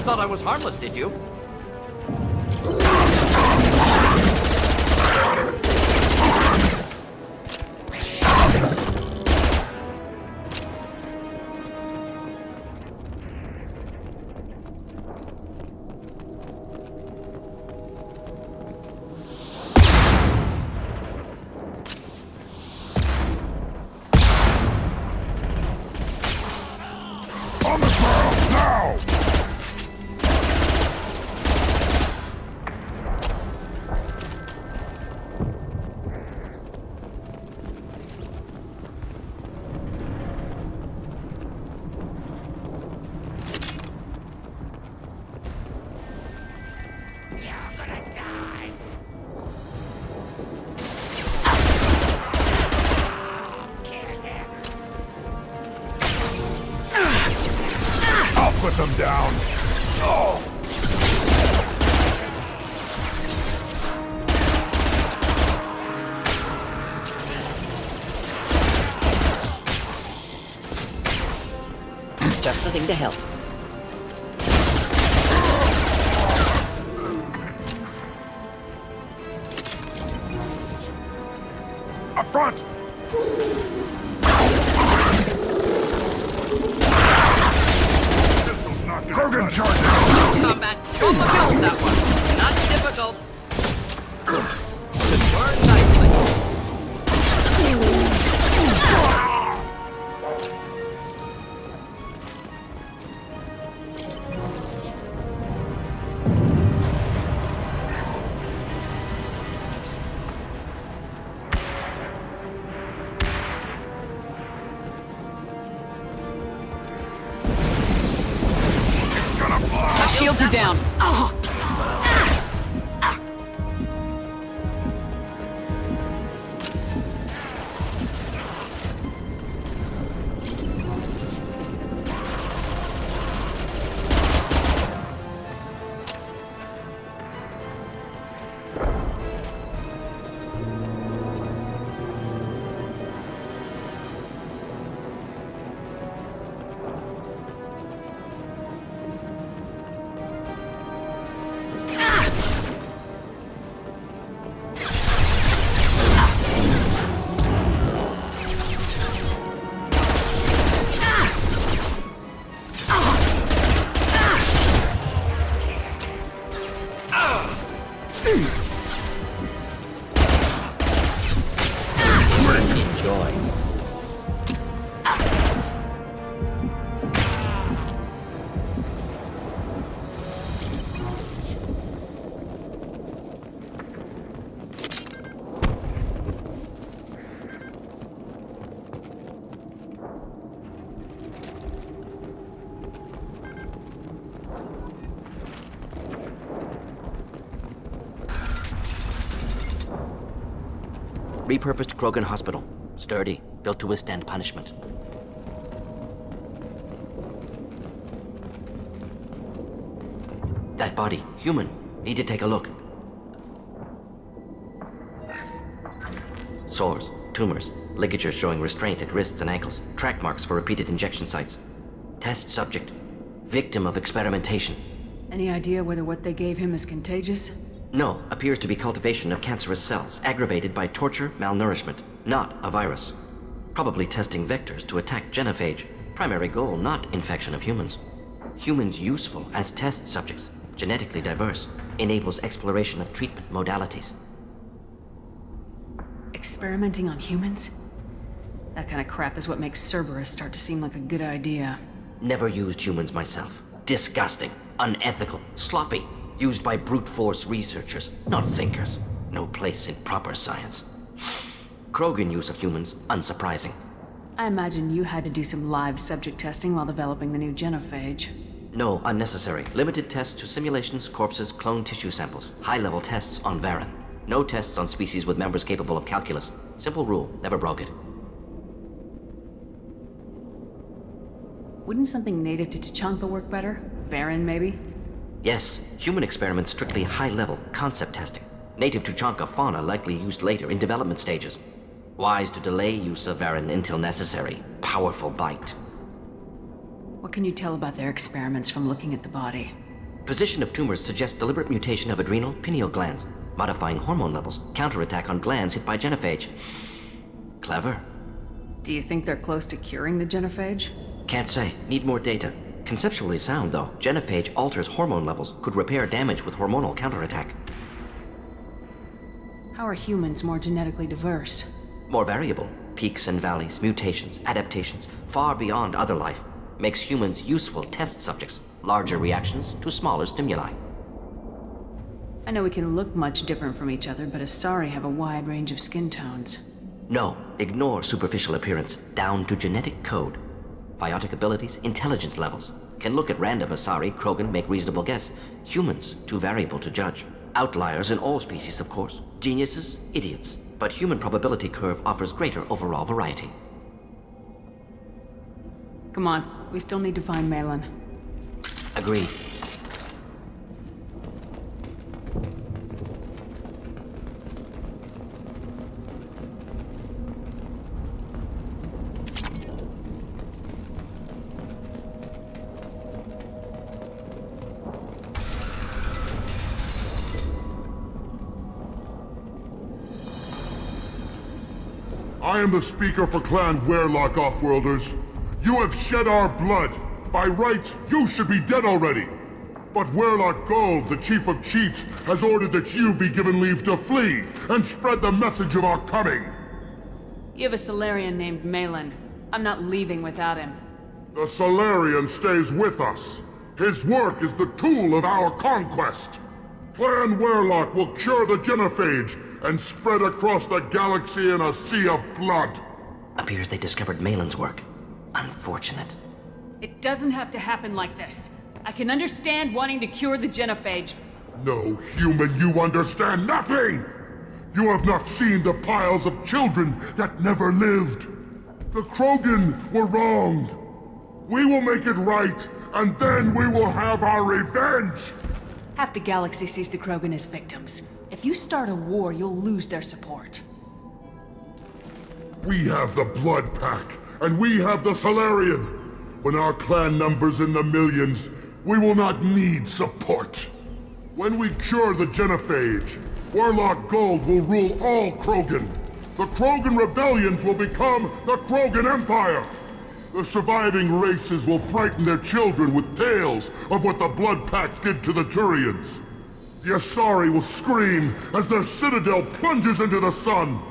Thought I was harmless, did you? On the ground, now! Put them down. Oh! Just the thing to help. front! Krogan charge now! Combat fulfilled that one. Not difficult. Just burn nicely. Shields are down. Oh. Repurposed Krogan hospital. Sturdy, built to withstand punishment. That body, human. Need to take a look. Sores, tumors, ligatures showing restraint at wrists and ankles, track marks for repeated injection sites. Test subject, victim of experimentation. Any idea whether what they gave him is contagious? No, appears to be cultivation of cancerous cells, aggravated by torture, malnourishment, not a virus. Probably testing vectors to attack genophage. Primary goal, not infection of humans. Humans useful as test subjects, genetically diverse, enables exploration of treatment modalities. Experimenting on humans? That kind of crap is what makes Cerberus start to seem like a good idea. Never used humans myself. Disgusting, unethical, sloppy. Used by brute force researchers, not thinkers. No place in proper science. Krogan use of humans, unsurprising. I imagine you had to do some live subject testing while developing the new genophage. No, unnecessary. Limited tests to simulations, corpses, cloned tissue samples. High-level tests on Varen. No tests on species with members capable of calculus. Simple rule, never broke it. Wouldn't something native to Tuchanka work better? Varen, maybe? Yes, human experiments strictly high-level, concept testing. Native Tuchanka fauna likely used later in development stages. Wise to delay use of Varen until necessary. Powerful bite. What can you tell about their experiments from looking at the body? Position of tumors suggests deliberate mutation of adrenal, pineal glands, modifying hormone levels, counterattack on glands hit by genophage. Clever. Do you think they're close to curing the genophage? Can't say. Need more data. Conceptually sound, though. Genophage alters hormone levels, could repair damage with hormonal counterattack. How are humans more genetically diverse? More variable. Peaks and valleys, mutations, adaptations, far beyond other life. Makes humans useful test subjects. Larger reactions to smaller stimuli. I know we can look much different from each other, but Asari have a wide range of skin tones. No, ignore superficial appearance, down to genetic code. Biotic abilities, intelligence levels. Can look at random Asari, Krogan, make reasonable guess. Humans, too variable to judge. Outliers in all species, of course. Geniuses, idiots. But human probability curve offers greater overall variety. Come on, we still need to find Malin. Agreed. I am the speaker for Clan Werelock, Offworlders. You have shed our blood. By rights, you should be dead already. But Werelock Gold, the Chief of Chiefs, has ordered that you be given leave to flee and spread the message of our coming. You have a Solarian named Malin. I'm not leaving without him. The Solarian stays with us. His work is the tool of our conquest. Clan Werelock will cure the genophage and spread across the galaxy in a sea of blood. Appears they discovered Malin's work. Unfortunate. It doesn't have to happen like this. I can understand wanting to cure the genophage. No, human, you understand nothing! You have not seen the piles of children that never lived. The Krogan were wronged. We will make it right, and then we will have our revenge! Half the galaxy sees the Krogan as victims. If you start a war, you'll lose their support. We have the Blood Pack, and we have the Solarian. When our clan numbers in the millions, we will not need support. When we cure the genophage, Werelock Gold will rule all Krogan. The Krogan rebellions will become the Krogan Empire. The surviving races will frighten their children with tales of what the Blood Pack did to the Turians. The Asari will scream as their citadel plunges into the sun.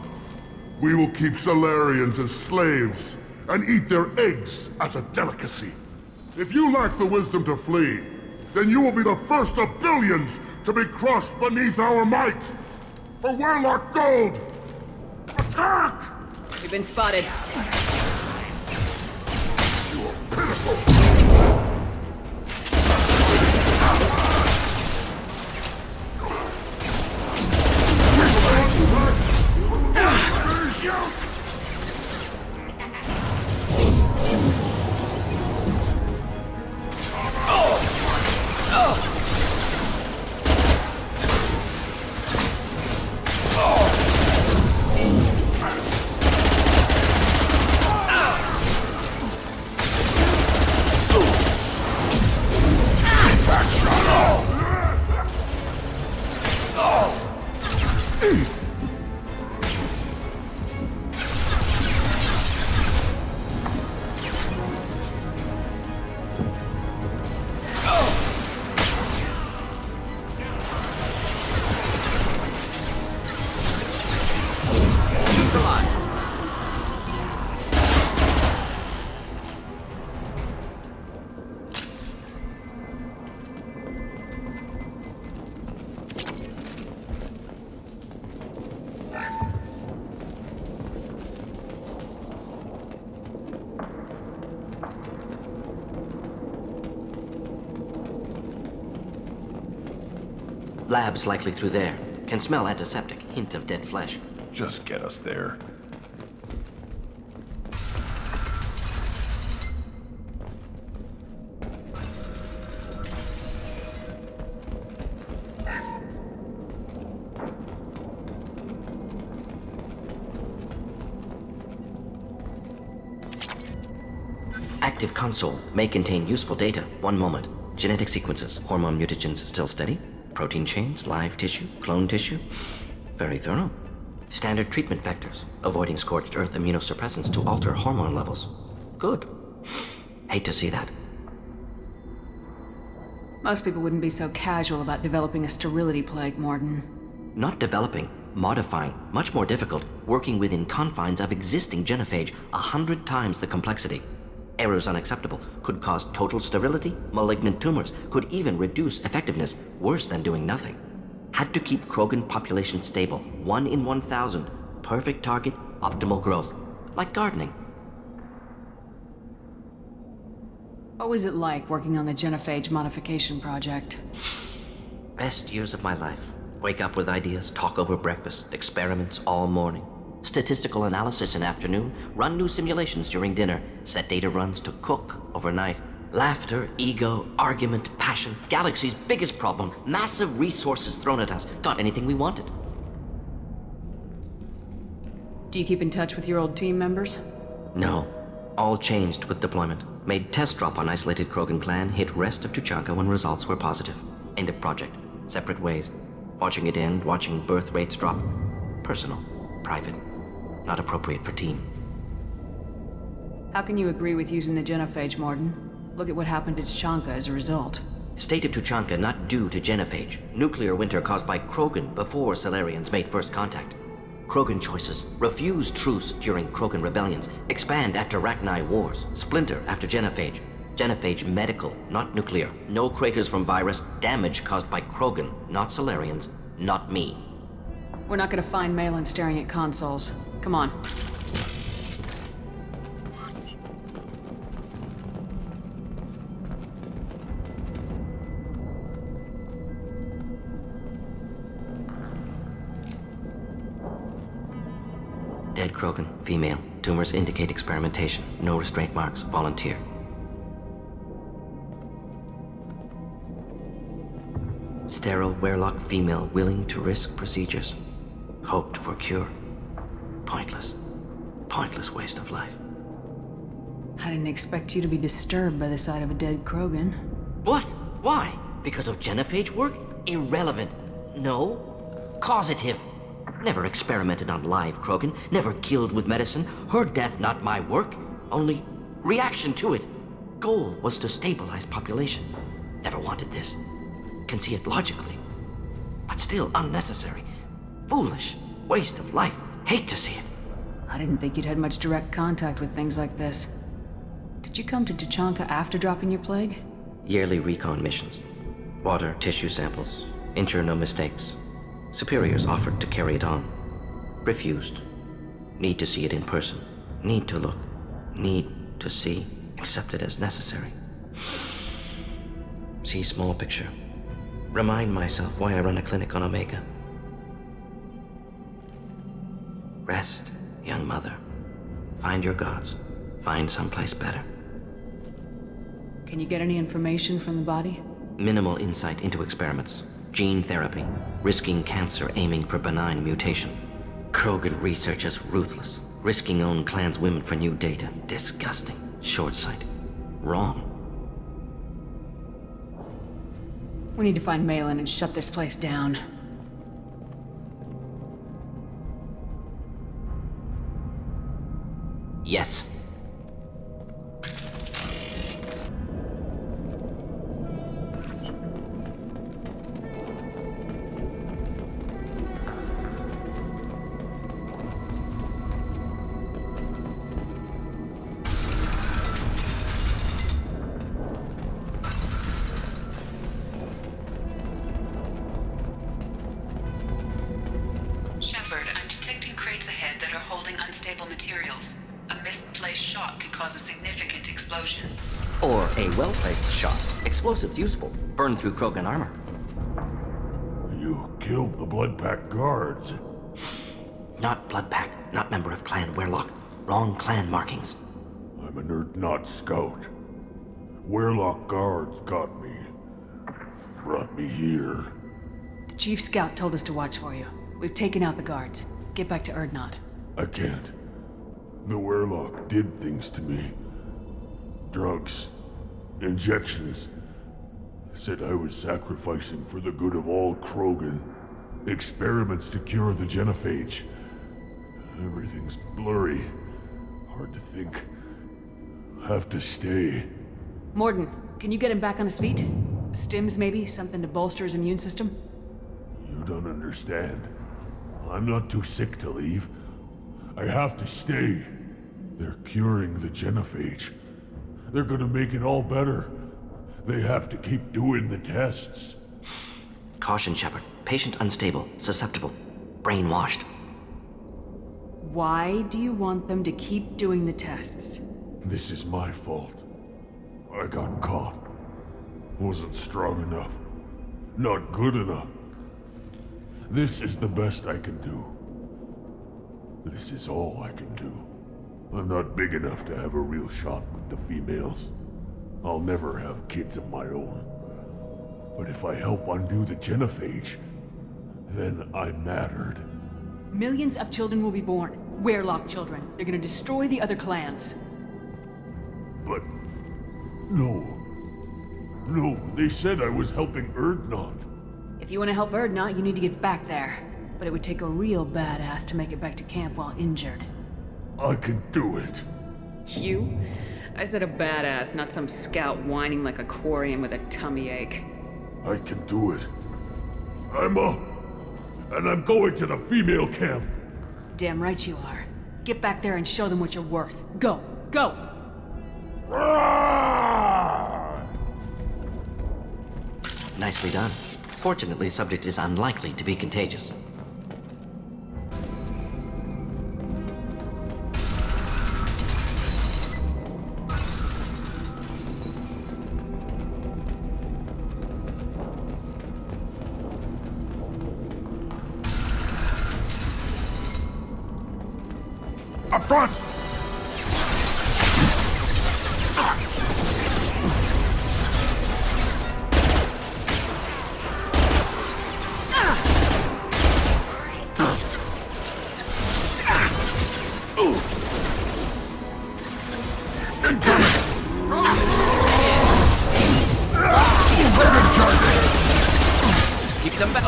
We will keep Solarians as slaves and eat their eggs as a delicacy. If you lack the wisdom to flee, then you will be the first of billions to be crushed beneath our might. For Werelock Gold, attack! You've been spotted. Lab's likely through there. Can smell antiseptic. Hint of dead flesh. Just get us there. Active console may contain useful data. One moment. Genetic sequences. Hormone mutagens still steady. Protein chains, live tissue, clone tissue. Very thorough. Standard treatment vectors. Avoiding scorched earth immunosuppressants to alter hormone levels. Good. Hate to see that. Most people wouldn't be so casual about developing a sterility plague, Morden. Not developing, modifying, much more difficult, working within confines of existing genophage, 100 times the complexity. Errors unacceptable, could cause total sterility, malignant tumors, could even reduce effectiveness, worse than doing nothing. Had to keep Krogan population stable, 1 in 1,000, perfect target, optimal growth, like gardening. What was it like working on the genophage modification project? Best years of my life. Wake up with ideas, talk over breakfast, experiments all morning. Statistical analysis in afternoon, run new simulations during dinner, set data runs to cook overnight. Laughter, ego, argument, passion, galaxy's biggest problem, massive resources thrown at us. Got anything we wanted. Do you keep in touch with your old team members? No. All changed with deployment. Made test drop on isolated Krogan clan, hit rest of Tuchanka when results were positive. End of project. Separate ways. Watching it end, watching birth rates drop. Personal. Private. not appropriate for team. How can you agree with using the genophage, Morden? Look at what happened to Tuchanka as a result. State of Tuchanka not due to genophage. Nuclear winter caused by Krogan before Salarians made first contact. Krogan choices. Refuse truce during Krogan rebellions. Expand after Rachni wars. Splinter after genophage. Genophage medical, not nuclear. No craters from virus. Damage caused by Krogan, not Salarians, not me. We're not gonna find Malin staring at consoles. Come on. Dead Krogan, female. Tumors indicate experimentation. No restraint marks. Volunteer. Sterile Werelock female willing to risk procedures. Hoped for cure. Pointless. Pointless waste of life. I didn't expect you to be disturbed by the sight of a dead Krogan. What? Why? Because of genophage work? Irrelevant. No. Causative. Never experimented on live Krogan. Never killed with medicine. Her death not my work. Only reaction to it. Goal was to stabilize population. Never wanted this. Can see it logically. But still unnecessary. Foolish. Waste of life. Hate to see it. I didn't think you'd had much direct contact with things like this. Did you come to Tuchanka after dropping your plague? Yearly recon missions. Water, tissue samples. Ensure no mistakes. Superiors offered to carry it on. Refused. Need to see it in person. Need to look. Need to see. Accept it as necessary. See small picture. Remind myself why I run a clinic on Omega. Rest, young mother. Find your gods. Find someplace better. Can you get any information from the body? Minimal insight into experiments. Gene therapy. Risking cancer aiming for benign mutation. Krogan research is ruthless. Risking own clan's women for new data. Disgusting. Short-sighted. Wrong. We need to find Malin and shut this place down. Yes. Shepard, I'm detecting crates ahead that are holding unstable materials. A misplaced shot could cause a significant explosion. Or a well-placed shot. Explosives useful. Burn through Krogan armor. You killed the Bloodpack guards. Not Bloodpack. Not member of Clan Werelock. Wrong clan markings. I'm a nerd not scout. Werelock guards got me. Brought me here. The Chief Scout told us to watch for you. We've taken out the guards. Get back to Erdnot. I can't. The Werelock did things to me. Drugs. Injections. Said I was sacrificing for the good of all Krogan. Experiments to cure the genophage. Everything's blurry. Hard to think. Have to stay. Morden, can you get him back on his feet? Stims maybe? Something to bolster his immune system? You don't understand. I'm not too sick to leave. I have to stay. They're curing the genophage. They're gonna make it all better. They have to keep doing the tests. Caution, Shepard. Patient unstable, susceptible, brainwashed. Why do you want them to keep doing the tests? This is my fault. I got caught. Wasn't strong enough. Not good enough. This is the best I can do. This is all I can do. I'm not big enough to have a real shot with the females. I'll never have kids of my own. But if I help undo the genophage, then I mattered. Millions of children will be born. Werelock children. They're gonna destroy the other clans. But... no. No, they said I was helping Erdnot. If you want to help Erdnot, you need to get back there. but it would take a real badass to make it back to camp while injured. I can do it. You? I said a badass, not some scout whining like a Quarian with a tummy ache. I can do it. I'm up. And I'm going to the female camp. Damn right you are. Get back there and show them what you're worth. Go! Go! Nicely done. Fortunately, subject is unlikely to be contagious. Up front! Keep them back.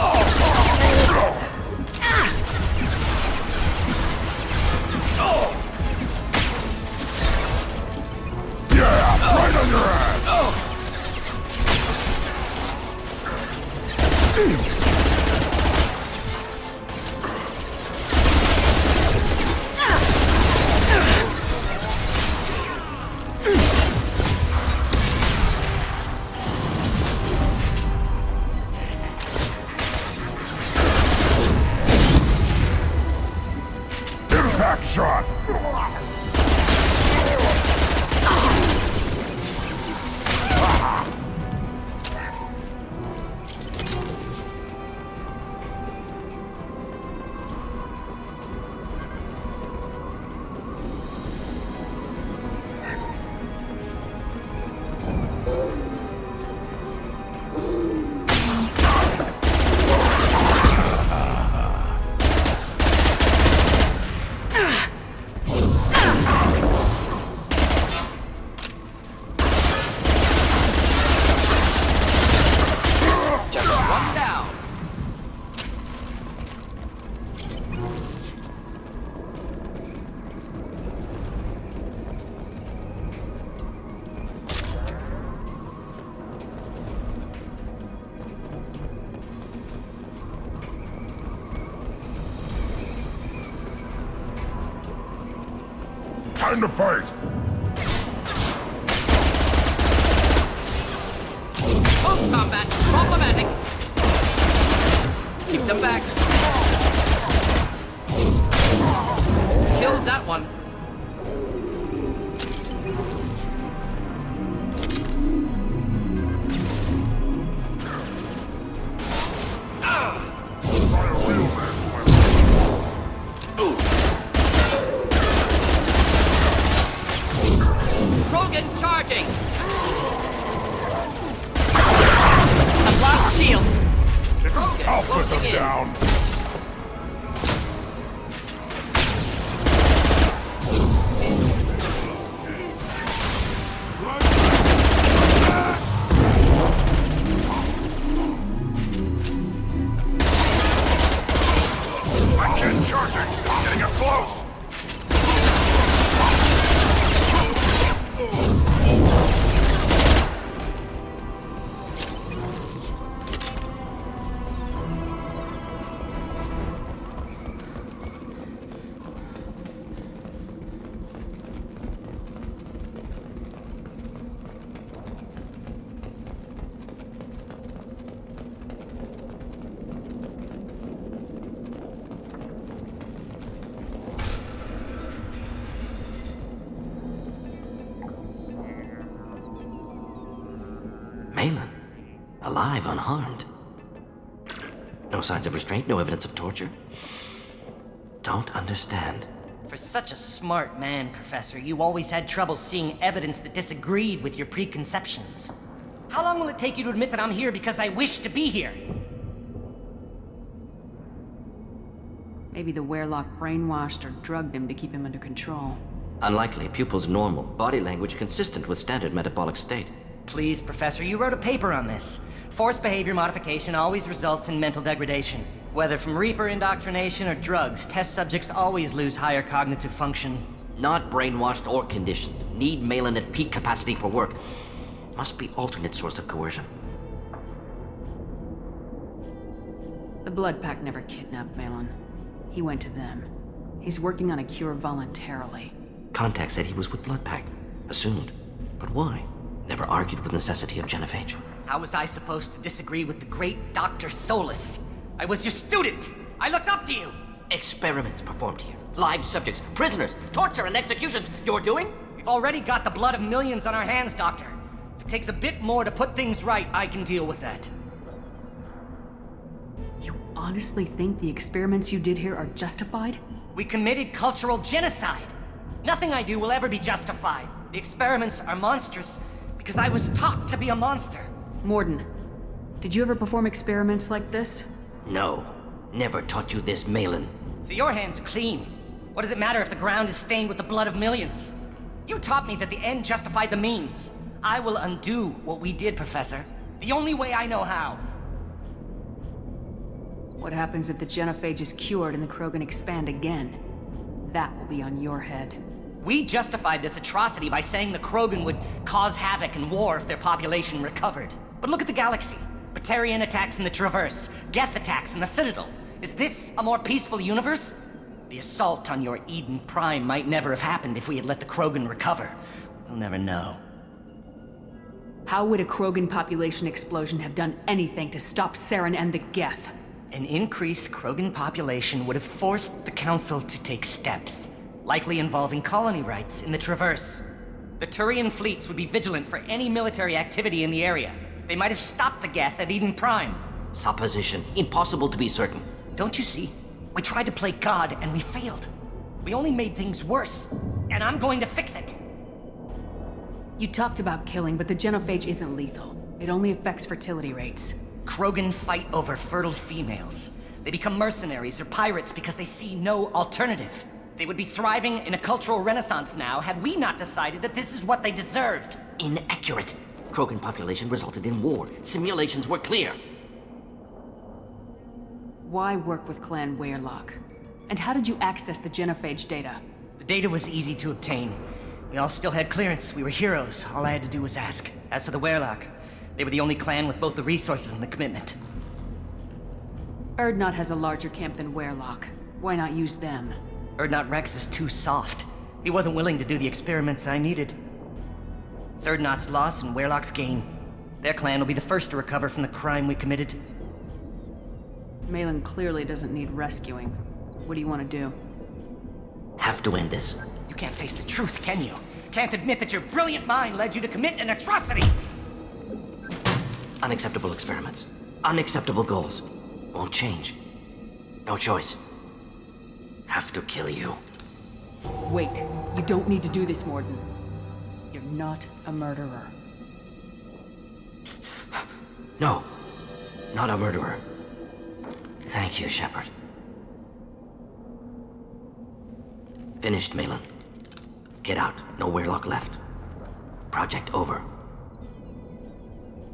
Right on your ass! Impact shot! Time to fight! Close combat, problematic. Keep them back. Killed that one. Charging! I've lost shields! I'll put them down! I can't charge it! I'm getting up close! Alive, unharmed. No signs of restraint, no evidence of torture. Don't understand. For such a smart man, Professor, you always had trouble seeing evidence that disagreed with your preconceptions. How long will it take you to admit that I'm here because I wish to be here? Maybe the Werelock brainwashed or drugged him to keep him under control. Unlikely. Pupil's normal. Body language consistent with standard metabolic state. Please, Professor, you wrote a paper on this. Forced behavior modification always results in mental degradation. Whether from Reaper indoctrination or drugs, test subjects always lose higher cognitive function. Not brainwashed or conditioned. Need Malin at peak capacity for work. Must be alternate source of coercion. The Blood Pack never kidnapped Malin. He went to them. He's working on a cure voluntarily. Contact said he was with Blood Pack. Assumed. But why? Never argued with necessity of genophage. How was I supposed to disagree with the great Dr. Solus? I was your student! I looked up to you! Experiments performed here. Live subjects, prisoners, torture and executions. You're doing? We've already got the blood of millions on our hands, Doctor. If it takes a bit more to put things right, I can deal with that. You honestly think the experiments you did here are justified? We committed cultural genocide. Nothing I do will ever be justified. The experiments are monstrous because I was taught to be a monster. Morden, did you ever perform experiments like this? No. Never taught you this, Malin. So your hands are clean. What does it matter if the ground is stained with the blood of millions? You taught me that the end justified the means. I will undo what we did, Professor. The only way I know how. What happens if the genophage is cured and the Krogan expand again? That will be on your head. We justified this atrocity by saying the Krogan would cause havoc and war if their population recovered. But look at the galaxy. Batarian attacks in the Traverse, Geth attacks in the Citadel. Is this a more peaceful universe? The assault on your Eden Prime might never have happened if we had let the Krogan recover. We'll never know. How would a Krogan population explosion have done anything to stop Saren and the Geth? An increased Krogan population would have forced the Council to take steps, likely involving colony rights in the Traverse. The Turian fleets would be vigilant for any military activity in the area. They might have stopped the Geth at Eden Prime. Supposition. Impossible to be certain. Don't you see? We tried to play God and we failed. We only made things worse. And I'm going to fix it. You talked about killing, but the genophage isn't lethal. It only affects fertility rates. Krogan fight over fertile females. They become mercenaries or pirates because they see no alternative. They would be thriving in a cultural renaissance now had we not decided that this is what they deserved. Inaccurate. Krogan population resulted in war. Simulations were clear. Why work with Clan Weyrloc? And how did you access the genophage data? The data was easy to obtain. We all still had clearance. We were heroes. All I had to do was ask. As for the Weyrloc, they were the only clan with both the resources and the commitment. Erdnot has a larger camp than Weyrloc. Why not use them? Erdnot Rex is too soft. He wasn't willing to do the experiments I needed. It's Erdnot's loss and Weyrloc's gain. Their clan will be the first to recover from the crime we committed. Malin clearly doesn't need rescuing. What do you want to do? Have to end this. You can't face the truth, can you? Can't admit that your brilliant mind led you to commit an atrocity! Unacceptable experiments. Unacceptable goals. Won't change. No choice. Have to kill you. Wait. You don't need to do this, Morden. You're not a murderer. No. Not a murderer. Thank you, Shepard. Finished, Malin. Get out. No Weyrloc left. Project over.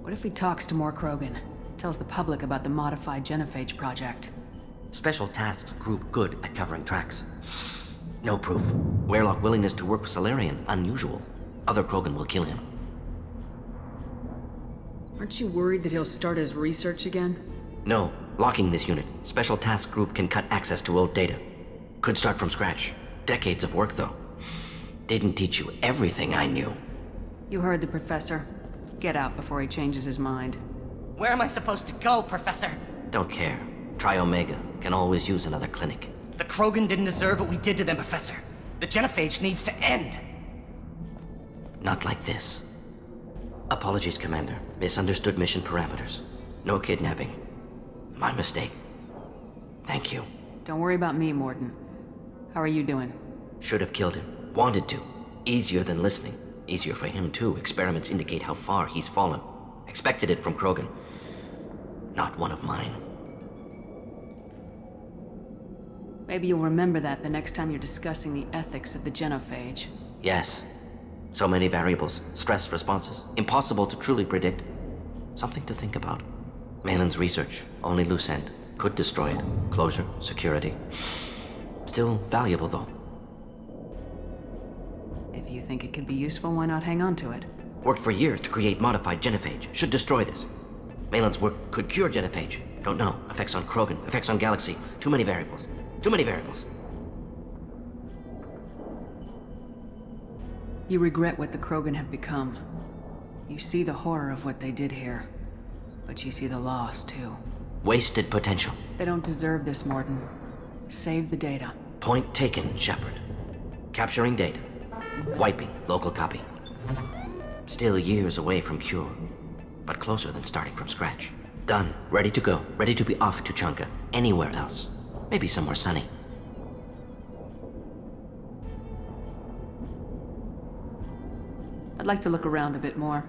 What if he talks to more Krogan? Tells the public about the modified genophage project? Special tasks group good at covering tracks. No proof. Weyrloc willingness to work with Salarian, unusual. Other Krogan will kill him. Aren't you worried that he'll start his research again? No. Locking this unit. Special task group can cut access to old data. Could start from scratch. Decades of work, though. Didn't teach you everything I knew. You heard the professor. Get out before he changes his mind. Where am I supposed to go, Professor? Don't care. Try Omega. Can always use another clinic. The Krogan didn't deserve what we did to them, Professor. The genophage needs to end. Not like this. Apologies, Commander. Misunderstood mission parameters. No kidnapping. My mistake. Thank you. Don't worry about me, Morden. How are you doing? Should have killed him. Wanted to. Easier than listening. Easier for him, too. Experiments indicate how far he's fallen. Expected it from Krogan. Not one of mine. Maybe you'll remember that the next time you're discussing the ethics of the genophage. Yes. So many variables. Stress responses. Impossible to truly predict. Something to think about. Malin's research. Only loose end. Could destroy it. Closure, security. Still valuable, though. If you think it could be useful, why not hang on to it? Worked for years to create modified genophage. Should destroy this. Malin's work could cure genophage. Don't know. Effects on Krogan, effects on Galaxy. Too many variables. Too many variables. You regret what the Krogan have become. You see the horror of what they did here. But you see the loss, too. Wasted potential. They don't deserve this, Morden. Save the data. Point taken, Shepard. Capturing data. Wiping local copy. Still years away from cure, but closer than starting from scratch. Done. Ready to go. Ready to be off to Chunka. Anywhere else. Maybe somewhere sunny. I'd like to look around a bit more.